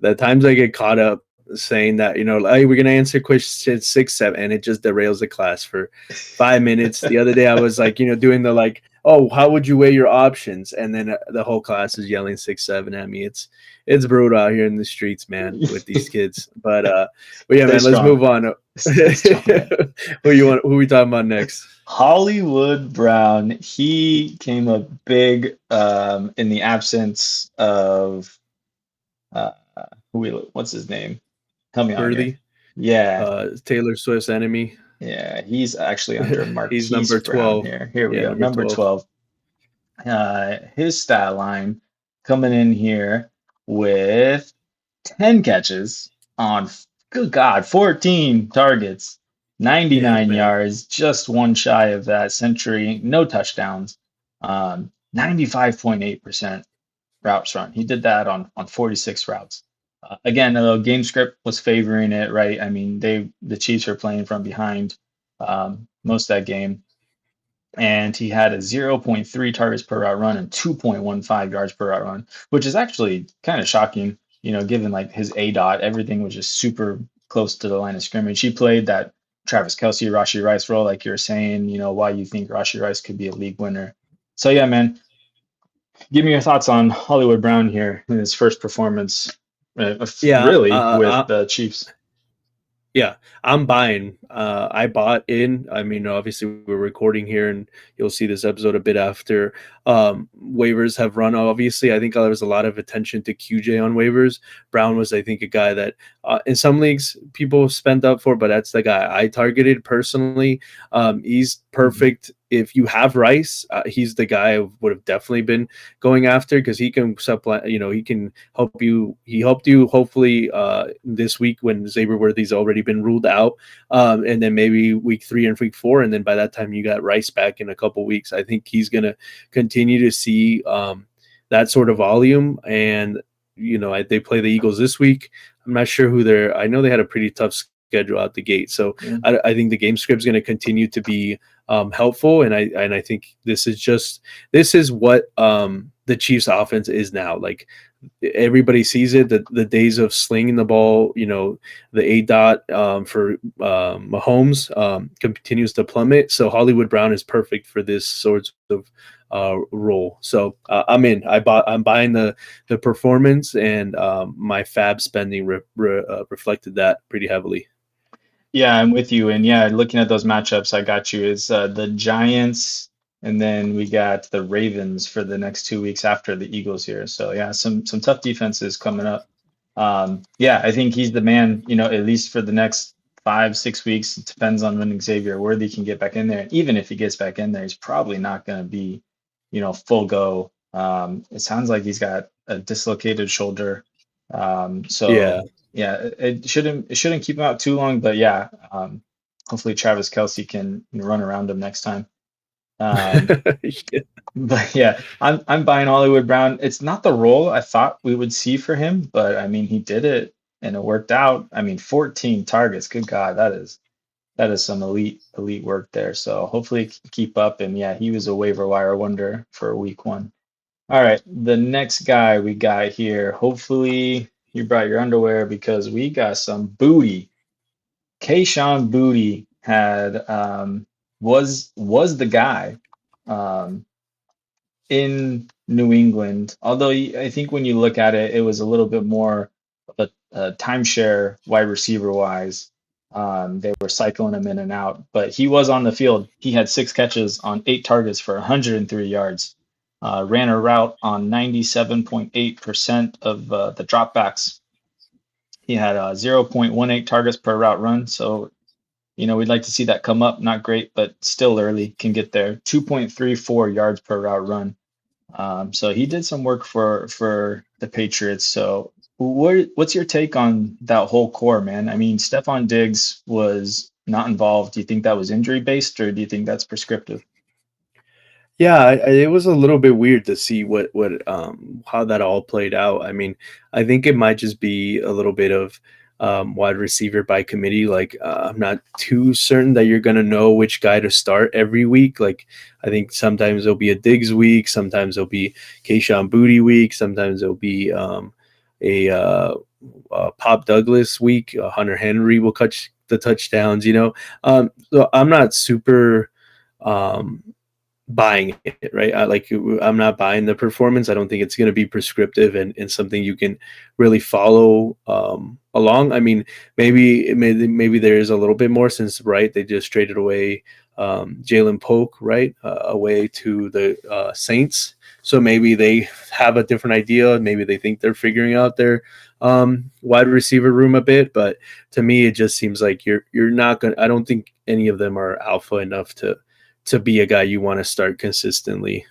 the times I get caught up saying that hey, we're gonna answer question 6, 7, and it just derails the class for 5 minutes. The other day I was like doing the like, oh, how would you weigh your options, and then the whole class is yelling 6, 7 at me. It's brutal out here in the streets, man, with these kids. But yeah, Stay man, let's strong. move on. Stay strong, man. Who we talking about next? Hollywood Brown, he came up big in the absence of uh, what's his name? Help me out here. Worthy, Yeah, Taylor Swift's enemy. yeah, he's actually under He's Marquise number Brown 12. here. Here we Yeah, go, number number 12. 12. His stat line coming in here with 10 catches on, good God, 14 targets, Yeah, 99 man. yards, just one shy of that century, no touchdowns, 95.8% routes run. He did that on 46 routes. Again, the game script was favoring it, right? I mean, the Chiefs are playing from behind most of that game, and he had a zero point 0.3 targets per route run and 2.15 yards per route run, which is actually kind of shocking, given like his A dot, everything was just super close to the line of scrimmage. He played that Travis Kelce, Rashee Rice role, like you're saying, why you think Rashee Rice could be a league winner. So yeah, man, give me your thoughts on Hollywood Brown here in his first performance, Yeah, really with the Chiefs. Yeah, I'm buying. I bought in. I mean, obviously, we're recording here, and you'll see this episode a bit after waivers have run. Obviously, I think there was a lot of attention to QJ on waivers. Brown was, I think, a guy that in some leagues people spent up for, but that's the guy I targeted personally. He's perfect. If you have Rice, he's the guy I would have definitely been going after because he can supply. You know, he can help you. He helped you hopefully this week when Zaberworthy's already been ruled out, and then maybe week 3 and week 4, and then by that time you got Rice back in a couple weeks. I think he's going to continue to see that sort of volume, and they play the Eagles this week. I'm not sure who they're. I know they had a pretty tough schedule out the gate, so Yeah. I think the game script is going to continue to be helpful, and I think this is what the Chiefs offense is now. Like everybody sees it, the days of slinging the ball, the A dot for Mahomes continues to plummet. So Hollywood Brown is perfect for this sort of role. So I'm in. I'm buying the performance, and my fab spending reflected that pretty heavily. Yeah, I'm with you. And yeah, looking at those matchups, I got you. It's the Giants, and then we got the Ravens for the next 2 weeks after the Eagles here. So yeah, some tough defenses coming up. Yeah, I think he's the man, at least for the next 5, 6 weeks. It depends on when Xavier Worthy can get back in there. Even if he gets back in there, he's probably not going to be, full go. It sounds like he's got a dislocated shoulder. So Yeah. yeah, it shouldn't keep him out too long, but yeah, hopefully Travis Kelce can run around him next time. Um, but yeah, I'm buying Hollywood Brown. It's not the role I thought we would see for him, but I mean he did it and it worked out. I mean 14 targets, good God, that is some elite work there. So hopefully he can keep up. And yeah, he was a waiver wire wonder for week 1. All right, the next guy we got here. Hopefully you brought your underwear because we got some booty. Kayshawn Booty had was the guy um, in New England. Although I think when you look at it, it was a little bit more of a timeshare wide receiver wise. They were cycling him in and out, but he was on the field. He had 6 catches on 8 targets for 103 yards. Ran a route on 97.8% of the dropbacks. He had 0.18 targets per route run. So, we'd like to see that come up. Not great, but still early, can get there. 2.34 yards per route run. So he did some work for the Patriots. So what's your take on that whole core, man? I mean, Stephon Diggs was not involved. Do you think that was injury based, or do you think that's prescriptive? Yeah, it was a little bit weird to see what how that all played out. I mean, I think it might just be a little bit of wide receiver by committee. Like, I'm not too certain that you're gonna know which guy to start every week. Like, I think sometimes it'll be a Diggs week, sometimes it'll be Kayshawn Booty week, sometimes it'll be a Pop Douglas week. Hunter Henry will catch the touchdowns. So I'm not super. Buying it, right? I'm not buying the performance. I don't think it's going to be prescriptive and something you can really follow along. I mean, maybe there is a little bit more since, right, they just traded away Jalen Polk, right, away to the Saints. So maybe they have a different idea. Maybe they think they're figuring out their wide receiver room a bit. But to me, it just seems like you're not going to – I don't think any of them are alpha enough to be a guy you want to start consistently.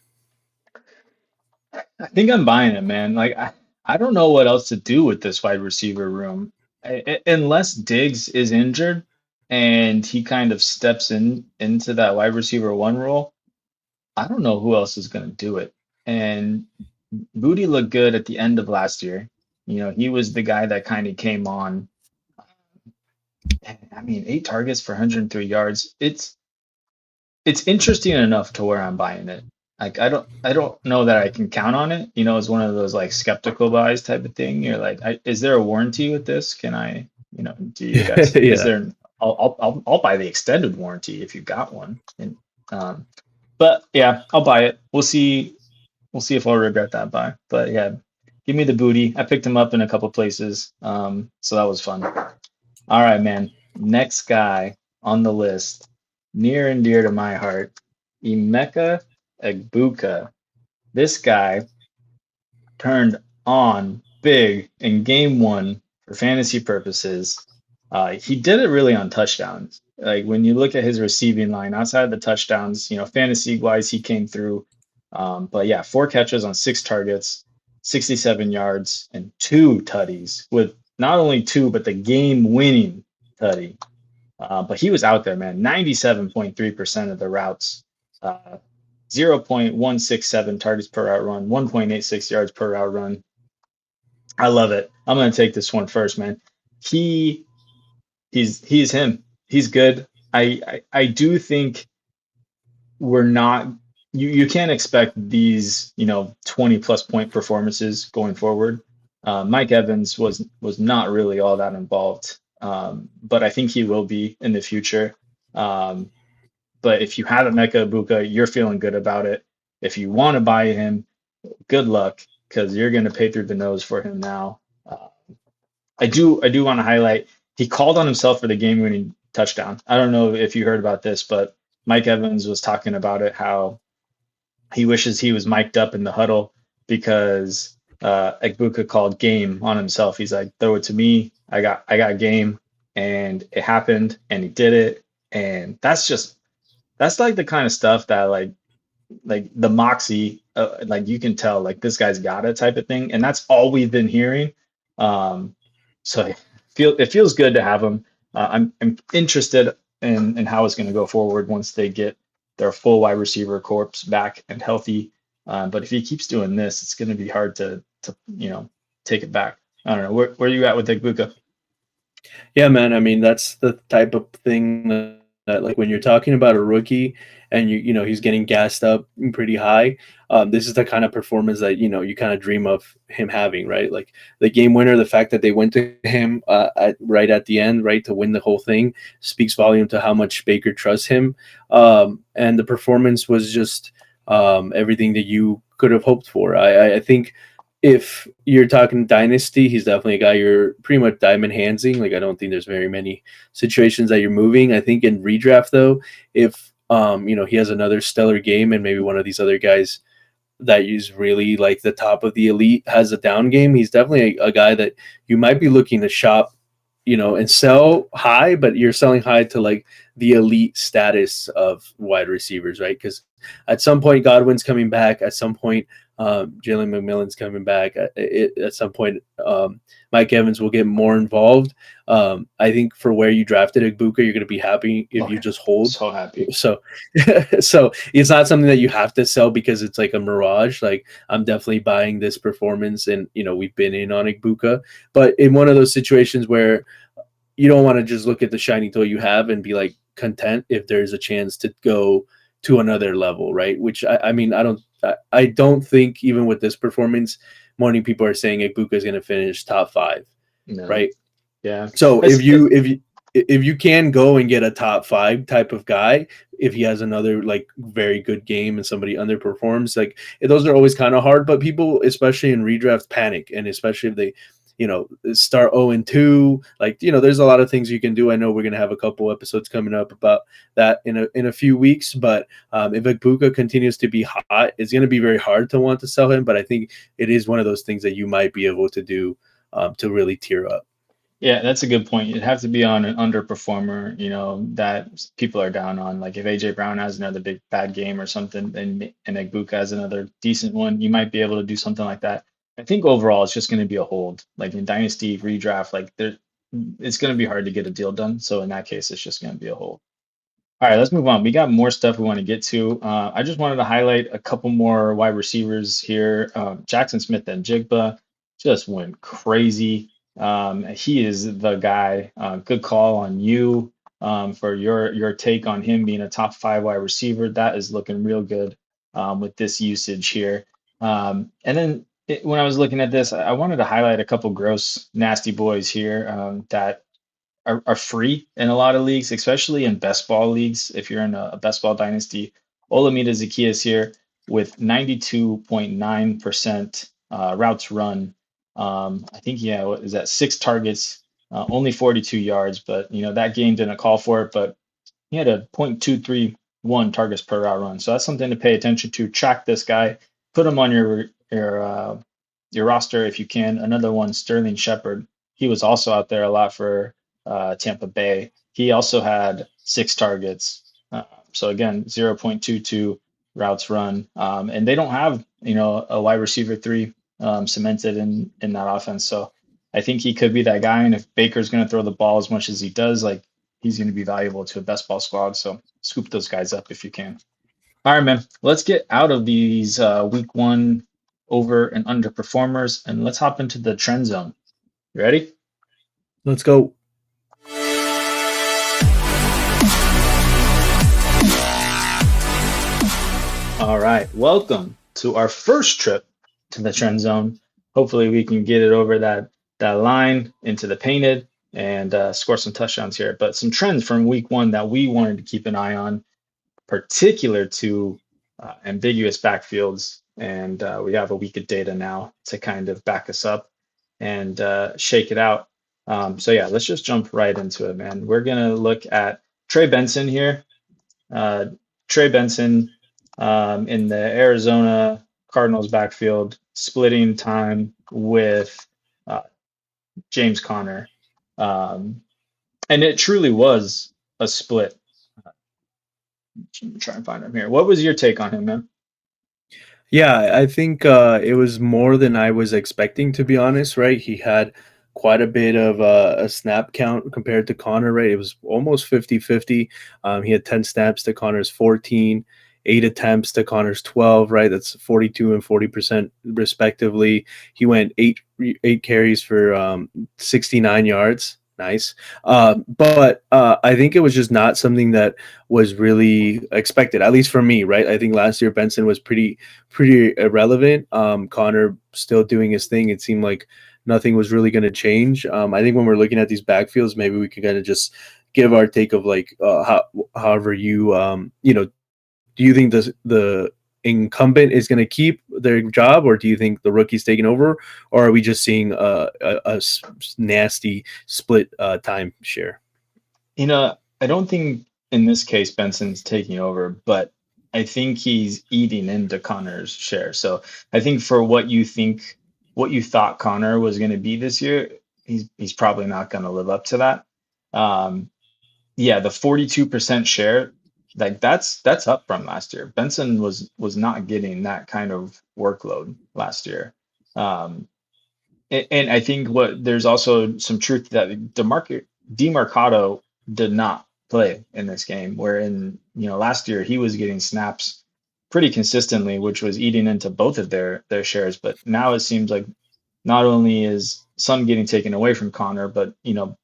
I think I'm buying it, man. Like I don't know what else to do with this wide receiver room, unless Diggs is injured and he kind of steps into that wide receiver 1 role. I don't know who else is going to do it. And Booty looked good at the end of last year. He was the guy that kind of came on. I mean, 8 targets for 103 yards. It's interesting enough to where I'm buying it. Like I don't know that I can count on it. It's one of those like skeptical buys type of thing. You're like, is there a warranty with this? Can I, do you guys? Is Yeah. there? I'll buy the extended warranty if you got one. And but yeah, I'll buy it. We'll see. We'll see if I'll regret that buy. But yeah, give me the Booty. I picked him up in a couple places. So that was fun. All right, man. Next guy on the list, near and dear to my heart, Emeka Egbuka. This guy turned on big in game one for fantasy purposes. He did it really on touchdowns. Like when you look at his receiving line outside of the touchdowns, fantasy wise, he came through. But yeah, 4 catches on 6 targets, 67 yards, and 2 tutties with not only two, but the game winning tutty. But he was out there, man. 97.3% of the routes, uh, 0.167 targets per route run, 1.86 yards per route run. I love it. I'm gonna take this one first, man. He he's him. He's good. I do think we're not you can't expect these 20 plus point performances going forward. Mike Evans was not really all that involved, but I think he will be in the future. Um, but if you have a Mecca Ibuka, you're feeling good about it. If you want to buy him, good luck because you're going to pay through the nose for him now. I do want to highlight he called on himself for the game-winning touchdown. I don't know if you heard about this, but Mike Evans was talking about it how he wishes he was mic'd up in the huddle because Egbuka called game on himself. He's like, throw it to me. I got game, and it happened, and he did it, and that's like the kind of stuff that like the moxie, like you can tell like this guy's got it type of thing, and that's all we've been hearing. Um, so it feels good to have him. I'm interested in how it's going to go forward once they get their full wide receiver corps back and healthy. But if he keeps doing this, it's going to be hard to take it back. I don't know where you at with Igbuka. Yeah, man. I mean, that's the type of thing that like when you're talking about a rookie and he's getting gassed up pretty high. This is the kind of performance that you kind of dream of him having, right? Like the game winner, the fact that they went to him right at the end, right, to win the whole thing, speaks volume to how much Baker trusts him. And the performance was just everything that you could have hoped for. I think if you're talking dynasty, he's definitely a guy you're pretty much diamond handsing. Like I don't think there's very many situations that you're moving. I think in redraft though, if he has another stellar game and maybe one of these other guys that is really like the top of the elite has a down game, he's definitely a guy that you might be looking to shop, and sell high, but you're selling high to like the elite status of wide receivers, right? Because at some point Godwin's coming back. At some point, Jalen McMillan's coming back. At some point, Mike Evans will get more involved. I think for where you drafted Igbuka, you're going to be happy if you just hold. So happy. So, so it's not something that you have to sell because it's like a mirage. Like I'm definitely buying this performance, and we've been in on Igbuka, but in one of those situations where you don't want to just look at the shiny toy you have and be like content if there's a chance to go to another level, right? Which I mean, I don't think even with this performance, many people are saying Igbuka is going to finish top 5, No. right? Yeah. So if you can go and get a top 5 type of guy, if he has another like very good game and somebody underperforms, like those are always kind of hard. But people, especially in redraft, panic, and especially if they start 0-2, like there's a lot of things you can do. I know we're gonna have a couple episodes coming up about that in a few weeks, but if Igbuka continues to be hot, it's gonna be very hard to want to sell him. But I think it is one of those things that you might be able to do to really tear up. Yeah, that's a good point. You'd have to be on an underperformer, that people are down on. Like if AJ Brown has another big bad game or something, and Egbuka has another decent one, you might be able to do something like that. I think overall it's just going to be a hold. Like in Dynasty redraft, like it's going to be hard to get a deal done. So in that case, it's just going to be a hold. All right, let's move on. We got more stuff we want to get to. I just wanted to highlight a couple more wide receivers here. Jackson Smith and Jigba just went crazy. He is the guy. Good call on you for your take on him being a top 5 wide receiver. That is looking real good with this usage here. And then when I was looking at this, I wanted to highlight a couple gross, nasty boys here that are free in a lot of leagues, especially in best ball leagues. If you're in a best ball dynasty, Olamide Zaccheaus here with 92.9% routes run. I think, yeah, what is that? 6 targets, only 42 yards, but that game didn't call for it. But he had a .231 targets per route run, so that's something to pay attention to. Track this guy, put him on your roster if you can. Another one, Sterling Shepard. He was also out there a lot for Tampa Bay. He also had 6 targets. So again, 0.22 routes run, and they don't have a wide receiver 3 cemented in that offense. So I think he could be that guy. And if Baker's going to throw the ball as much as he does, like he's going to be valuable to a best ball squad. So scoop those guys up if you can. All right, man. Let's get out of these week 1 over and underperformers, and let's hop into the trend zone. You ready? Let's go. All right. Welcome to our first trip to the trend zone. Hopefully we can get it over that line into the painted and score some touchdowns here. But some trends from week 1 that we wanted to keep an eye on, particular to ambiguous backfields. And we have a week of data now to kind of back us up and shake it out. So yeah, let's just jump right into it, man. We're going to look at Trey Benson here. Trey Benson in the Arizona Cardinals backfield, splitting time with James Conner. And it truly was a split. Try and find him here. What was your take on him, man? Yeah, I think it was more than I was expecting, to be honest, right? He had quite a bit of a snap count compared to Connor, right? It was almost 50-50. He had 10 snaps to Connor's 14, 8 attempts to Connor's 12, right? That's 42 and 40% respectively. He went eight carries for 69 yards. Nice. But I think it was just not something that was really expected, at least for me, right? I think last year Benson was pretty irrelevant. Connor still doing his thing. It seemed like nothing was really going to change. I think when we're looking at these backfields, maybe we can kind of just give our take of like however you do you think the incumbent is going to keep their job, or do you think the rookie's taking over, or are we just seeing a nasty split time share? I don't think in this case Benson's taking over, but I think he's eating into Connor's share. So I think for what you thought Connor was going to be this year, he's probably not going to live up to that. Yeah, the 42% share, like that's up from last year. Benson was not getting that kind of workload last year. And I think there's also some truth that DeMarcado did not play in this game, where in last year he was getting snaps pretty consistently, which was eating into both of their shares. But now it seems like not only is some getting taken away from Connor, but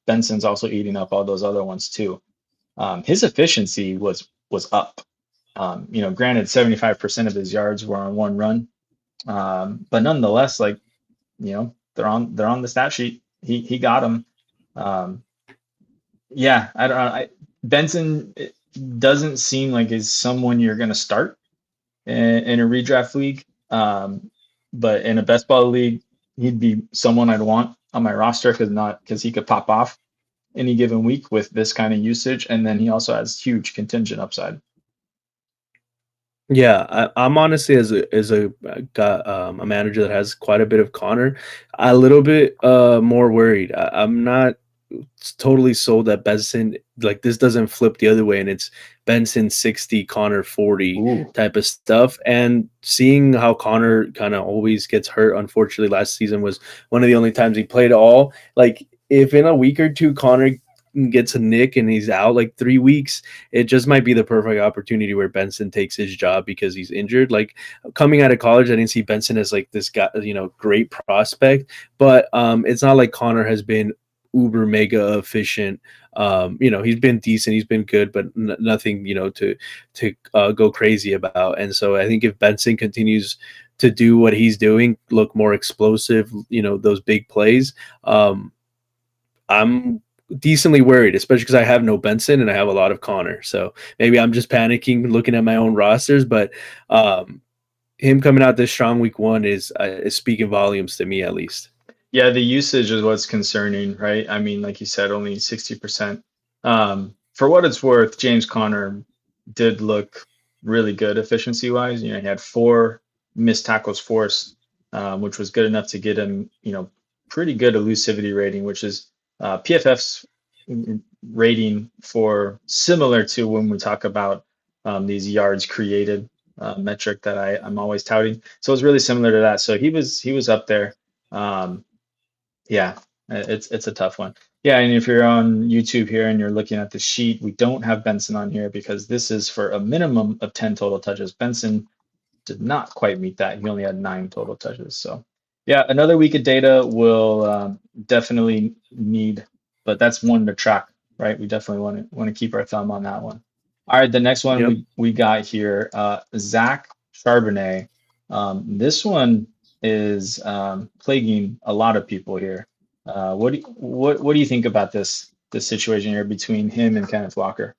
Benson's also eating up all those other ones too. His efficiency was up. Granted, 75% of his yards were on one run, but nonetheless, like they're on the stat sheet. He got them. Yeah, I don't know. Benson doesn't seem like is someone you're going to start in a redraft league. But in a best ball league, he'd be someone I'd want on my roster because he could pop off any given week with this kind of usage, and then he also has huge contingent upside. Yeah, I'm honestly as a manager that has quite a bit of Connor, a little bit more worried. I'm not totally sold that Benson, like, this doesn't flip the other way and it's Benson 60, Connor 40 Ooh. type of stuff. And seeing how Connor kind of always gets hurt, unfortunately, last season was one of the only times he played all. Like, if in a week or two Connor gets a nick and he's out like 3 weeks, it just might be the perfect opportunity where Benson takes his job because he's injured. Like, coming out of college, I didn't see Benson as like this guy, great prospect, but it's not like Connor has been uber mega efficient. He's been decent, he's been good, but nothing to go crazy about. And so I think if Benson continues to do what he's doing, look more explosive, those big plays, I'm decently worried, especially because I have no Benson and I have a lot of Connor. So maybe I'm just panicking looking at my own rosters, but him coming out this strong week 1 is speaking volumes to me, at least. Yeah, the usage is what's concerning, right? I mean, like you said, only 60%. For what it's worth, James Conner did look really good efficiency wise. You know, he had four missed tackles forced, which was good enough to get him, pretty good elusivity rating, which is PFF's rating for similar to when we talk about these yards created metric that I'm always touting. So it was really similar to that. So he was up there. Um, yeah, it's a tough one. Yeah, and if you're on YouTube here and you're looking at the sheet, we don't have Benson on here because this is for a minimum of 10 total touches. Benson did not quite meet that. He only had 9 total touches. So, yeah, another week of data will definitely need, but that's one to track, right? We definitely want to keep our thumb on that one. All right, the next one Yep. we got here, Zach Charbonnet. This one is plaguing a lot of people here. What do you think about this situation here between him and Kenneth Walker?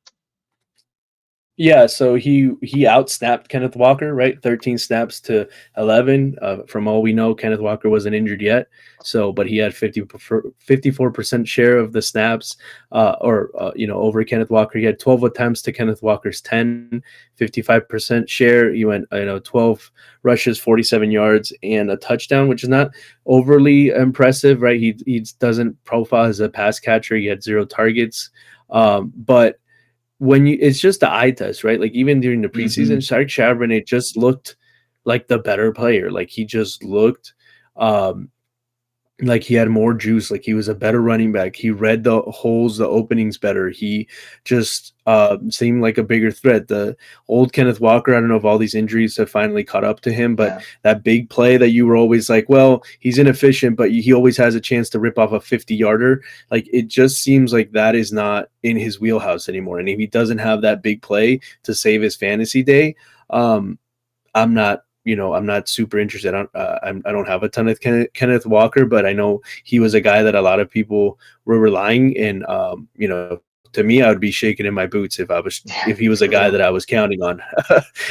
Yeah, so he outsnapped Kenneth Walker, right? 13 snaps to 11. From all we know, Kenneth Walker wasn't injured yet. So, but he had 54% share of the snaps, over Kenneth Walker. He had 12 attempts to Kenneth Walker's 10, 55% share. He went, 12 rushes, 47 yards, and a touchdown, which is not overly impressive, right? He doesn't profile as a pass catcher. He had 0 targets, but it's just the eye test, right? Like even during the Hmm. preseason, Sark Charbonnet just looked like the better player. Like he just looked um like he had more juice, like he was a better running back. He read the holes, the openings better. He just seemed like a bigger threat. The old Kenneth Walker, I don't know if all these injuries have finally caught up to him, but Yeah. that big play that you were always like, well, he's inefficient, but he always has a chance to rip off a 50-yarder. Like it just seems like that is not in his wheelhouse anymore. And if he doesn't have that big play to save his fantasy day, um, I'm not super interested. I don't have a ton of Kenneth Walker, but I know he was a guy that a lot of people were relying. And to me, I would be shaking in my boots Yeah, if he was a for guy real. that I was counting on.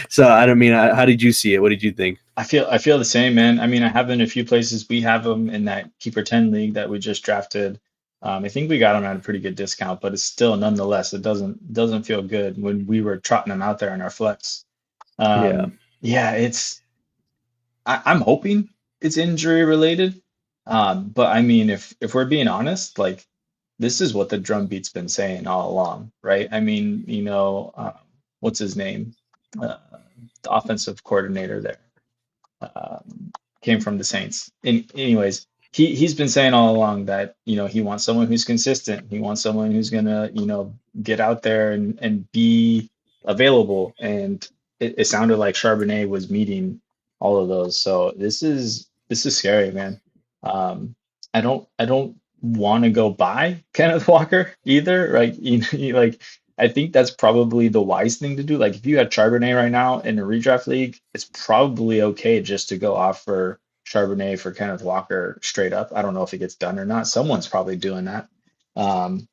So I don't mean, how did you see it? What did you think? I feel the same, man. I mean, I have in a few places. We have him in that keeper 10 league that we just drafted. I think we got him at a pretty good discount, but it's still nonetheless, it doesn't feel good when we were trotting him out there in our flex. Yeah, Yeah, I'm hoping it's injury related. But I mean, if we're being honest, like this is what the drum beat's been saying all along, right? I mean, what's his name? Uh, the offensive coordinator there um, came from the Saints. Anyways, he's been saying all along that he wants someone who's consistent. He wants someone who's gonna get out there and be available. And it sounded like Charbonnet was meeting all of those. So this is scary, man. Um, I don't want to go buy Kenneth Walker either. Right? Like I think that's probably the wise thing to do. Like if you had Charbonnet right now in a redraft league, it's probably okay just to go offer Charbonnet for Kenneth Walker straight up. I don't know if it gets done or not. Someone's probably doing that. Um,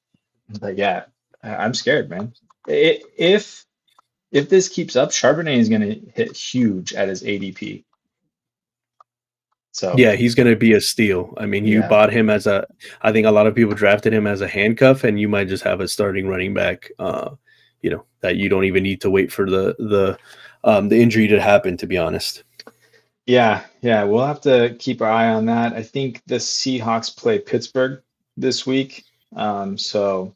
but yeah, I'm scared, man. If this keeps up, Charbonnet is going to hit huge at his ADP. So yeah, he's going to be a steal. I mean, you yeah, bought him I think a lot of people drafted him as a handcuff, and you might just have a starting running back. That you don't even need to wait for the injury to happen. To be honest. yeah, we'll have to keep our eye on that. I think the Seahawks play Pittsburgh this week. So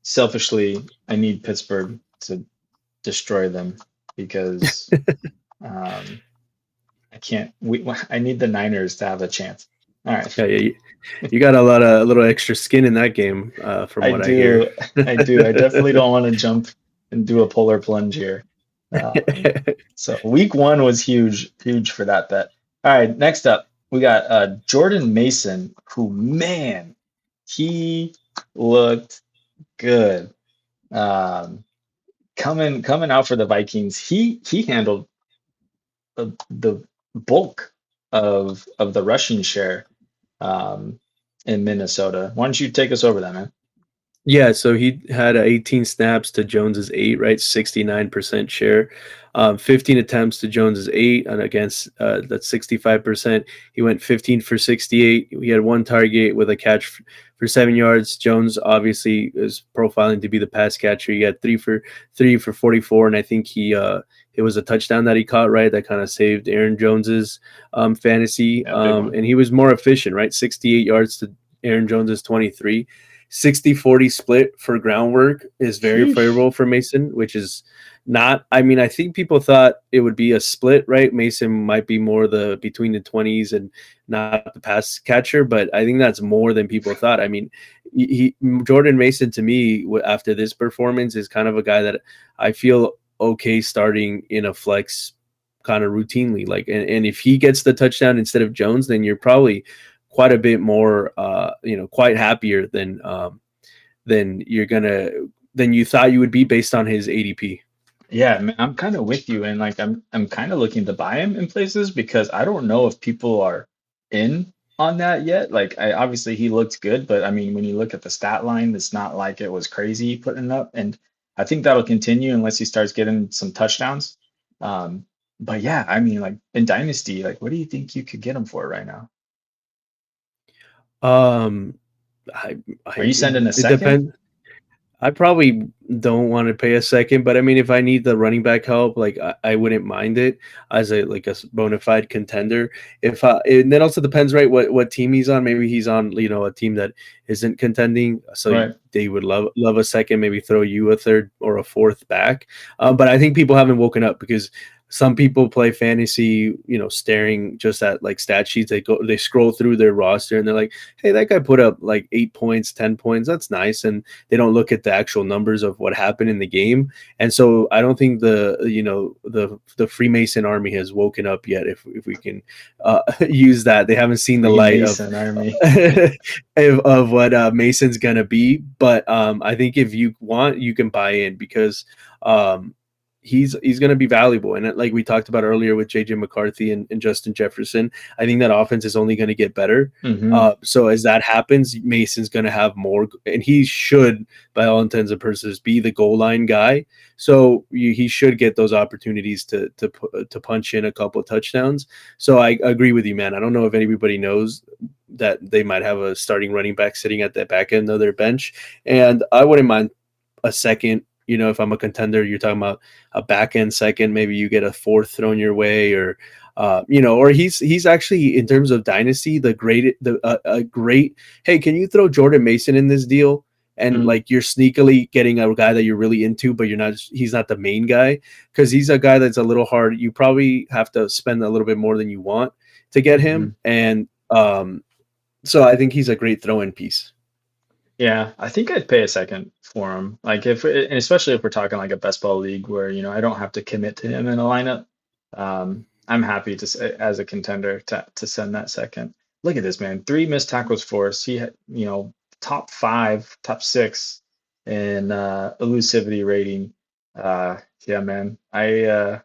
selfishly, I need Pittsburgh to destroy them because um, I can't. I need the Niners to have a chance. All right, Yeah, you got a little extra skin in that game, from I what I hear. do. I do. I definitely don't want to jump and do a polar plunge here. So week one was huge, huge for that bet. All right, next up we got Jordan Mason, who man, he looked good. Um, coming out for the Vikings, he handled the bulk of the rushing share um, in Minnesota. Why don't you take us over that, man? Yeah, so he had 18 snaps to Jones's 8, right? 69% share. 15 attempts to Jones's 8, and against that's 65%. He went 15 for 68. He had one target with a catch for 7 yards. Jones obviously is profiling to be the pass catcher. He had three for 44, and I think it was a touchdown that he caught, right? That kind of saved Aaron Jones's fantasy. Yeah, big one. And he was more efficient, right? 68 yards to Aaron Jones's 23. 60-40 split for groundwork is very Sheesh. favorable for Mason, which is not, I mean, I think people thought it would be a split, right? Mason might be more the between the 20s and not the pass catcher, but I think that's more than people thought. I mean, Jordan Mason to me after this performance is kind of a guy that I feel okay starting in a flex kind of routinely. Like, and if he gets the touchdown instead of Jones, then you're probably quite a bit more, quite happier than you're gonna than you thought you would be based on his ADP. Yeah, man, I'm kind of with you, and like I'm kind of looking to buy him in places because I don't know if people are in on that yet. Like, I obviously he looked good, but I mean, when you look at the stat line, it's not like it was crazy putting up, and I think that'll continue unless he starts getting some touchdowns. Um, but yeah, I mean, like in Dynasty, like what do you think you could get him for right now? Um, Are you sending a it second? depends. I probably don't want to pay a second, but I mean, if I need the running back help, like I wouldn't mind it as a bona fide contender. If and that also depends, right? What team he's on. Maybe he's on a team that isn't contending, so Right. they would love a second. Maybe throw you a third or a fourth back. But I think people haven't woken up because some people play fantasy, staring just at like stat sheets. They scroll through their roster and they're like, hey, that guy put up like 8 points, 10 points. That's nice, and they don't look at the actual numbers of what happened in the game. And so I don't think the Freemason army has woken up yet. If we can use that, they haven't seen the light of Freemason army. of what Mason's gonna be. But I think if you want, you can buy in because um, he's going to be valuable. And like we talked about earlier with JJ McCarthy and Justin Jefferson, I think that offense is only going to get better. Hmm. So as that happens, Mason's going to have more, and he should, by all intents and purposes, be the goal line guy. So he should get those opportunities to punch in a couple of touchdowns. So I agree with you, man. I don't know if anybody knows that they might have a starting running back sitting at the back end of their bench, and I wouldn't mind a second. If I'm a contender, you're talking about a back end second, maybe you get a fourth thrown your way, or or he's actually in terms of dynasty the great a great. Hey, can you throw Jordan Mason in this deal? And Mm. like you're sneakily getting a guy that you're really into, but he's not the main guy because he's a guy that's a little hard. You probably have to spend a little bit more than you want to get him, Mhm. and so I think he's a great throw-in piece. Yeah, I think I'd pay a second for him. Like if, and especially if we're talking like a best ball league where, I don't have to commit to him in a lineup. I'm happy to say as a contender to send that second. Look at this man, three missed tackles for us. He had, top five, top six in elusivity rating. Yeah, man. I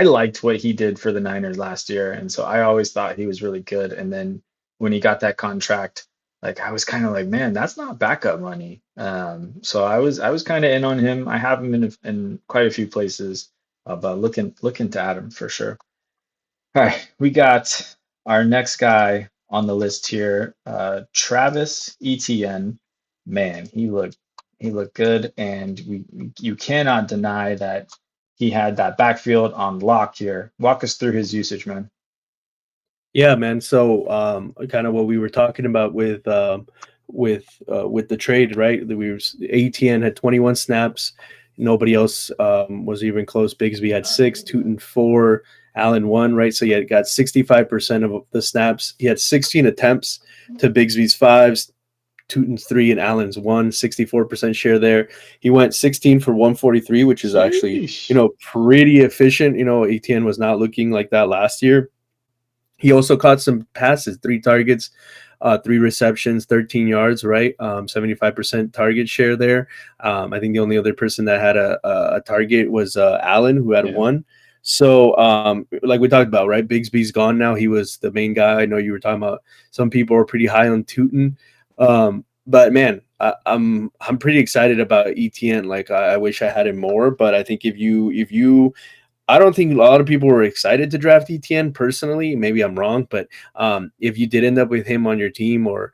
liked what he did for the Niners last year, and so I always thought he was really good. And then when he got that contract, like I was kind of like, man, that's not backup money. So I was kind of in on him. I have him in quite a few places, but looking to add him for sure. All right, we got our next guy on the list here, Travis Etienne. Man, he looked good, and you cannot deny that he had that backfield on lock here. Walk us through his usage, man. Yeah, man. So, kind of what we were talking about with the trade, right? That ATN had 21 snaps. Nobody else was even close. Bigsby had 6, Tootin 4, Allen 1, right? So he had got 65% of the snaps. He had 16 attempts to Bigsby's 5s, Tootin's 3, and Allen's 1, 64% share there. He went 16 for 143, which is actually, Sheesh. pretty efficient. ATN was not looking like that last year. He also caught some passes, 3 targets, 3 receptions, 13 yards, right? 75% target share there. I think the only other person that had a target was Allen, who had Yeah. 1. So, like we talked about, right? Bigsby's gone now. He was the main guy. I know you were talking about some people are pretty high on Tootin. But man, I'm pretty excited about ETN. Like I wish I had him more, but I think if you I don't think a lot of people were excited to draft ETN personally. Maybe I'm wrong, but if you did end up with him on your team, or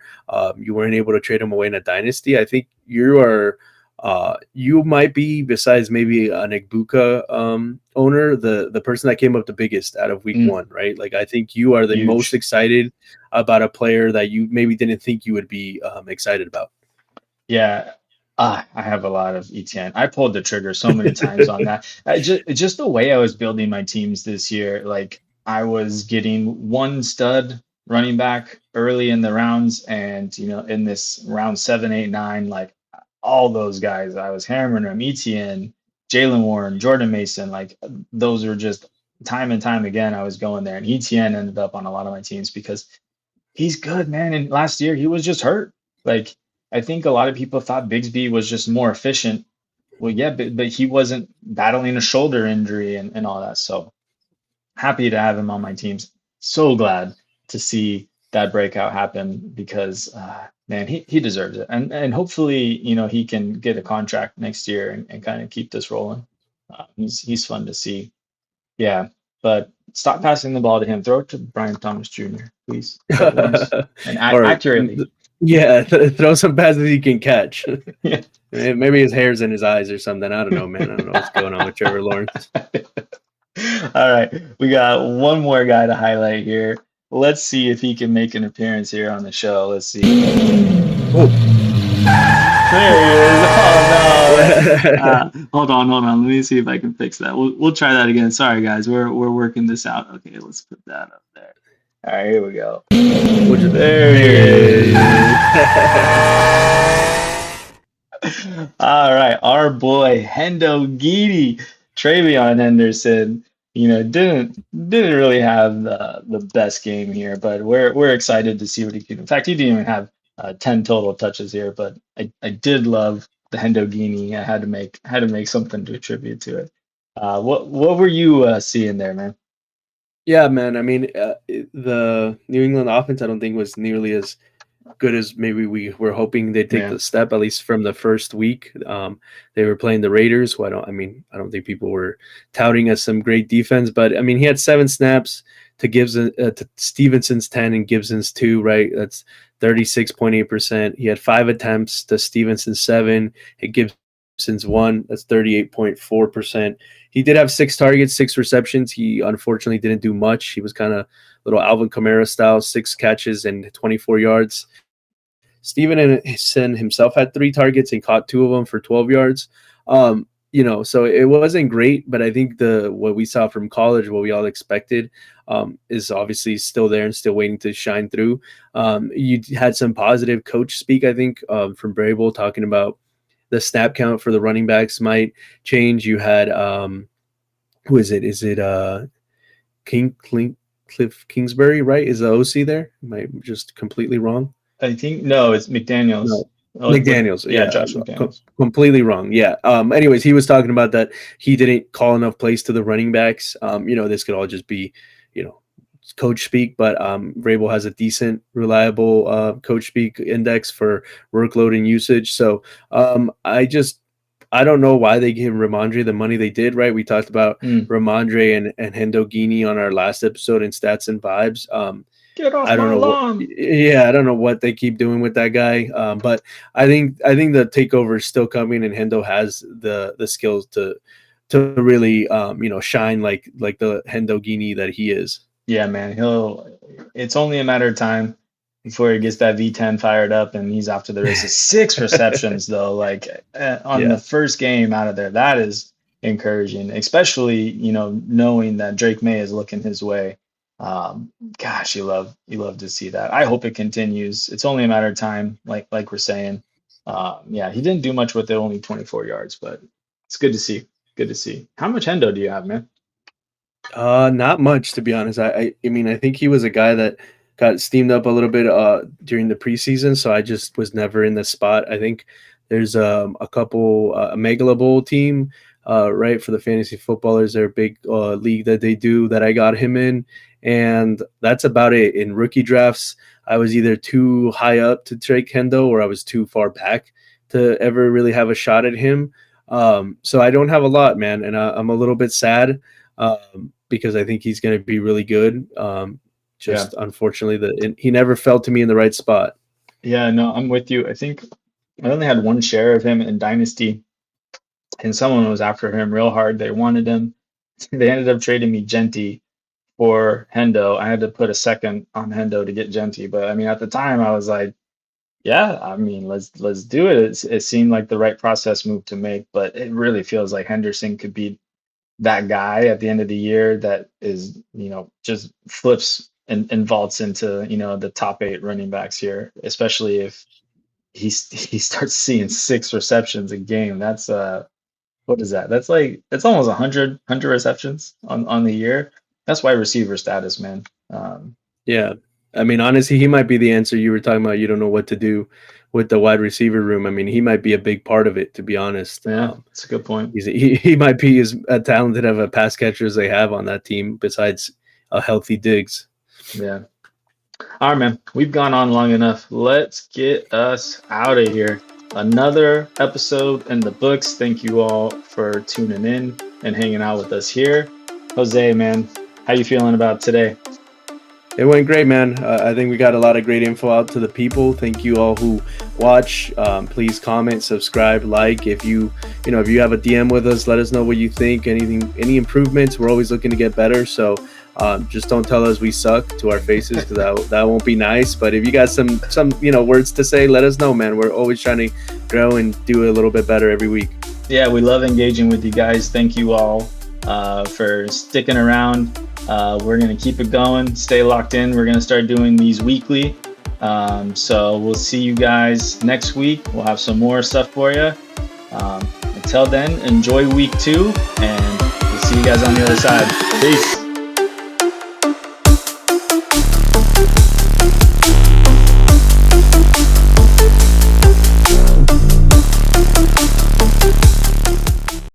you weren't able to trade him away in a dynasty, I think you might be, besides maybe an Igbuka owner, the person that came up the biggest out of week Mm, one, right? Like I think you are the most huge. excited about a player that you maybe didn't think you would be excited about. Yeah, I have a lot of ETN. I pulled the trigger so many times on that. Just the way I was building my teams this year, like I was getting one stud running back early in the rounds, and in this round 7, 8, 9, like all those guys, I was hammering them. ETN, Jalen Warren, Jordan Mason, like those are just time and time again. I was going there, and ETN ended up on a lot of my teams because he's good, man. And last year he was just hurt. Like I think a lot of people thought Bigsby was just more efficient. Well, yeah, but he wasn't battling a shoulder injury and all that. So happy to have him on my teams. So glad to see that breakout happen because man, he deserves it. And hopefully, he can get a contract next year and kind of keep this rolling. He's fun to see. Yeah, but stop passing the ball to him. Throw it to Brian Thomas Jr., please, short ones and Or accurately. yeah, throw some passes he can catch. Yeah. Maybe his hair's in his eyes or something. I don't know, man. I don't know what's going on with Trevor Lawrence. All right, we got one more guy to highlight here. Let's see if he can make an appearance here on the show. Let's see. Oh. There he is. Oh no. Hold on. Let me see if I can fix that. We'll try that again. Sorry guys, we're working this out. Okay, let's put that up there. All right, here we go. There he is. All right, our boy Hendo Geedy, Travion Henderson. Didn't really have the best game here, but we're excited to see what he can. In fact, he didn't even have 10 total touches here, but I did love the Hendo Geedy. I had to make something to attribute to it. What were you seeing there, man? Yeah, man. I mean, the New England offense, I don't think was nearly as good as maybe we were hoping they'd take Yeah. the step, at least from the first week. They were playing the Raiders, who I don't think people were touting as some great defense, but I mean, he had 7 snaps to Stevenson's 10 and Gibson's 2, right? That's 36.8%. He had 5 attempts to Stevenson's 7 and Gibson's 1. That's 38.4%. He did have 6 targets, 6 receptions. He unfortunately didn't do much. He was kind of little Alvin Kamara style, 6 catches and 24 yards. Stevenson himself had 3 targets and caught 2 of them for 12 yards. So it wasn't great, but I think what we saw from college, what we all expected, is obviously still there and still waiting to shine through. You had some positive coach speak, I think, from Brable, talking about the snap count for the running backs might change. You had who is it? Is it Cliff Kingsbury, right? Is the OC there? Am I just completely wrong? I think no, it's McDaniels. No. Oh, McDaniels, yeah, yeah, Josh McDaniels. completely wrong. Yeah. Anyways, he was talking about that he didn't call enough plays to the running backs. This could all just be, coach speak, but Vrabel has a decent, reliable coach speak index for workload and usage. So I don't know why they gave Ramondre the money they did. Right, we talked about Ramondre and Hendo Geedy on our last episode in Stats and Vibes. Get off I don't my know lawn. I don't know what they keep doing with that guy. But I think the takeover is still coming, and Hendo has the skills to really shine like the Hendo Geedy that he is. Yeah, man. It's only a matter of time before he gets that V10 fired up and he's off to the races. 6 receptions though, like on the first game out of there. That is encouraging, especially, knowing that Drake May is looking his way. Gosh, you love to see that. I hope it continues. It's only a matter of time, like we're saying. Yeah, he didn't do much with it, only 24 yards, but it's good to see. Good to see. How much Hendo do you have, man? Not much, to be honest. I mean, I think he was a guy that got steamed up a little bit during the preseason, so I just was never in the spot. I think there's a couple a Megala Bowl team right, for the fantasy footballers. They're a big league that they do that I got him in, and that's about it. In rookie drafts, I was either too high up to take Hendo or I was too far back to ever really have a shot at him. So I don't have a lot, man, and I'm a little bit sad because I think he's going to be really good. Just unfortunately, he never fell to me in the right spot. Yeah, no, I'm with you. I think I only had one share of him in Dynasty, and someone was after him real hard. They wanted him. They ended up trading me Genti for Hendo. I had to put a second on Hendo to get Genti, but I mean, at the time, I was like, yeah, I mean, let's do it. It seemed like the right process move to make, but it really feels like Henderson could be that guy at the end of the year that is, just flips and vaults into, the top 8 running backs here, especially if he starts seeing 6 receptions a game. That's what is that? That's almost 100 receptions on the year. That's wide receiver status, man. Yeah. I mean, honestly, he might be the answer. You were talking about you don't know what to do with the wide receiver room. I mean, he might be a big part of it, to be honest. Yeah, that's a good point. He might be as talented of a pass catcher as they have on that team, besides a healthy Diggs. Yeah. All right, man. We've gone on long enough. Let's get us out of here. Another episode in the books. Thank you all for tuning in and hanging out with us here. Jose, man, how you feeling about today? It went great, man. I think we got a lot of great info out to the people. Thank you all who watch. Please comment, subscribe, like. If you have a DM with us, let us know what you think. Any improvements? We're always looking to get better. So just don't tell us we suck to our faces, because that won't be nice. But if you got some words to say, let us know, man. We're always trying to grow and do a little bit better every week. Yeah, we love engaging with you guys. Thank you all for sticking around. We're going to keep it going. Stay locked in. We're going to start doing these weekly. So we'll see you guys next week. We'll have some more stuff for you. Until then, enjoy week 2, and we'll see you guys on the other side. Peace.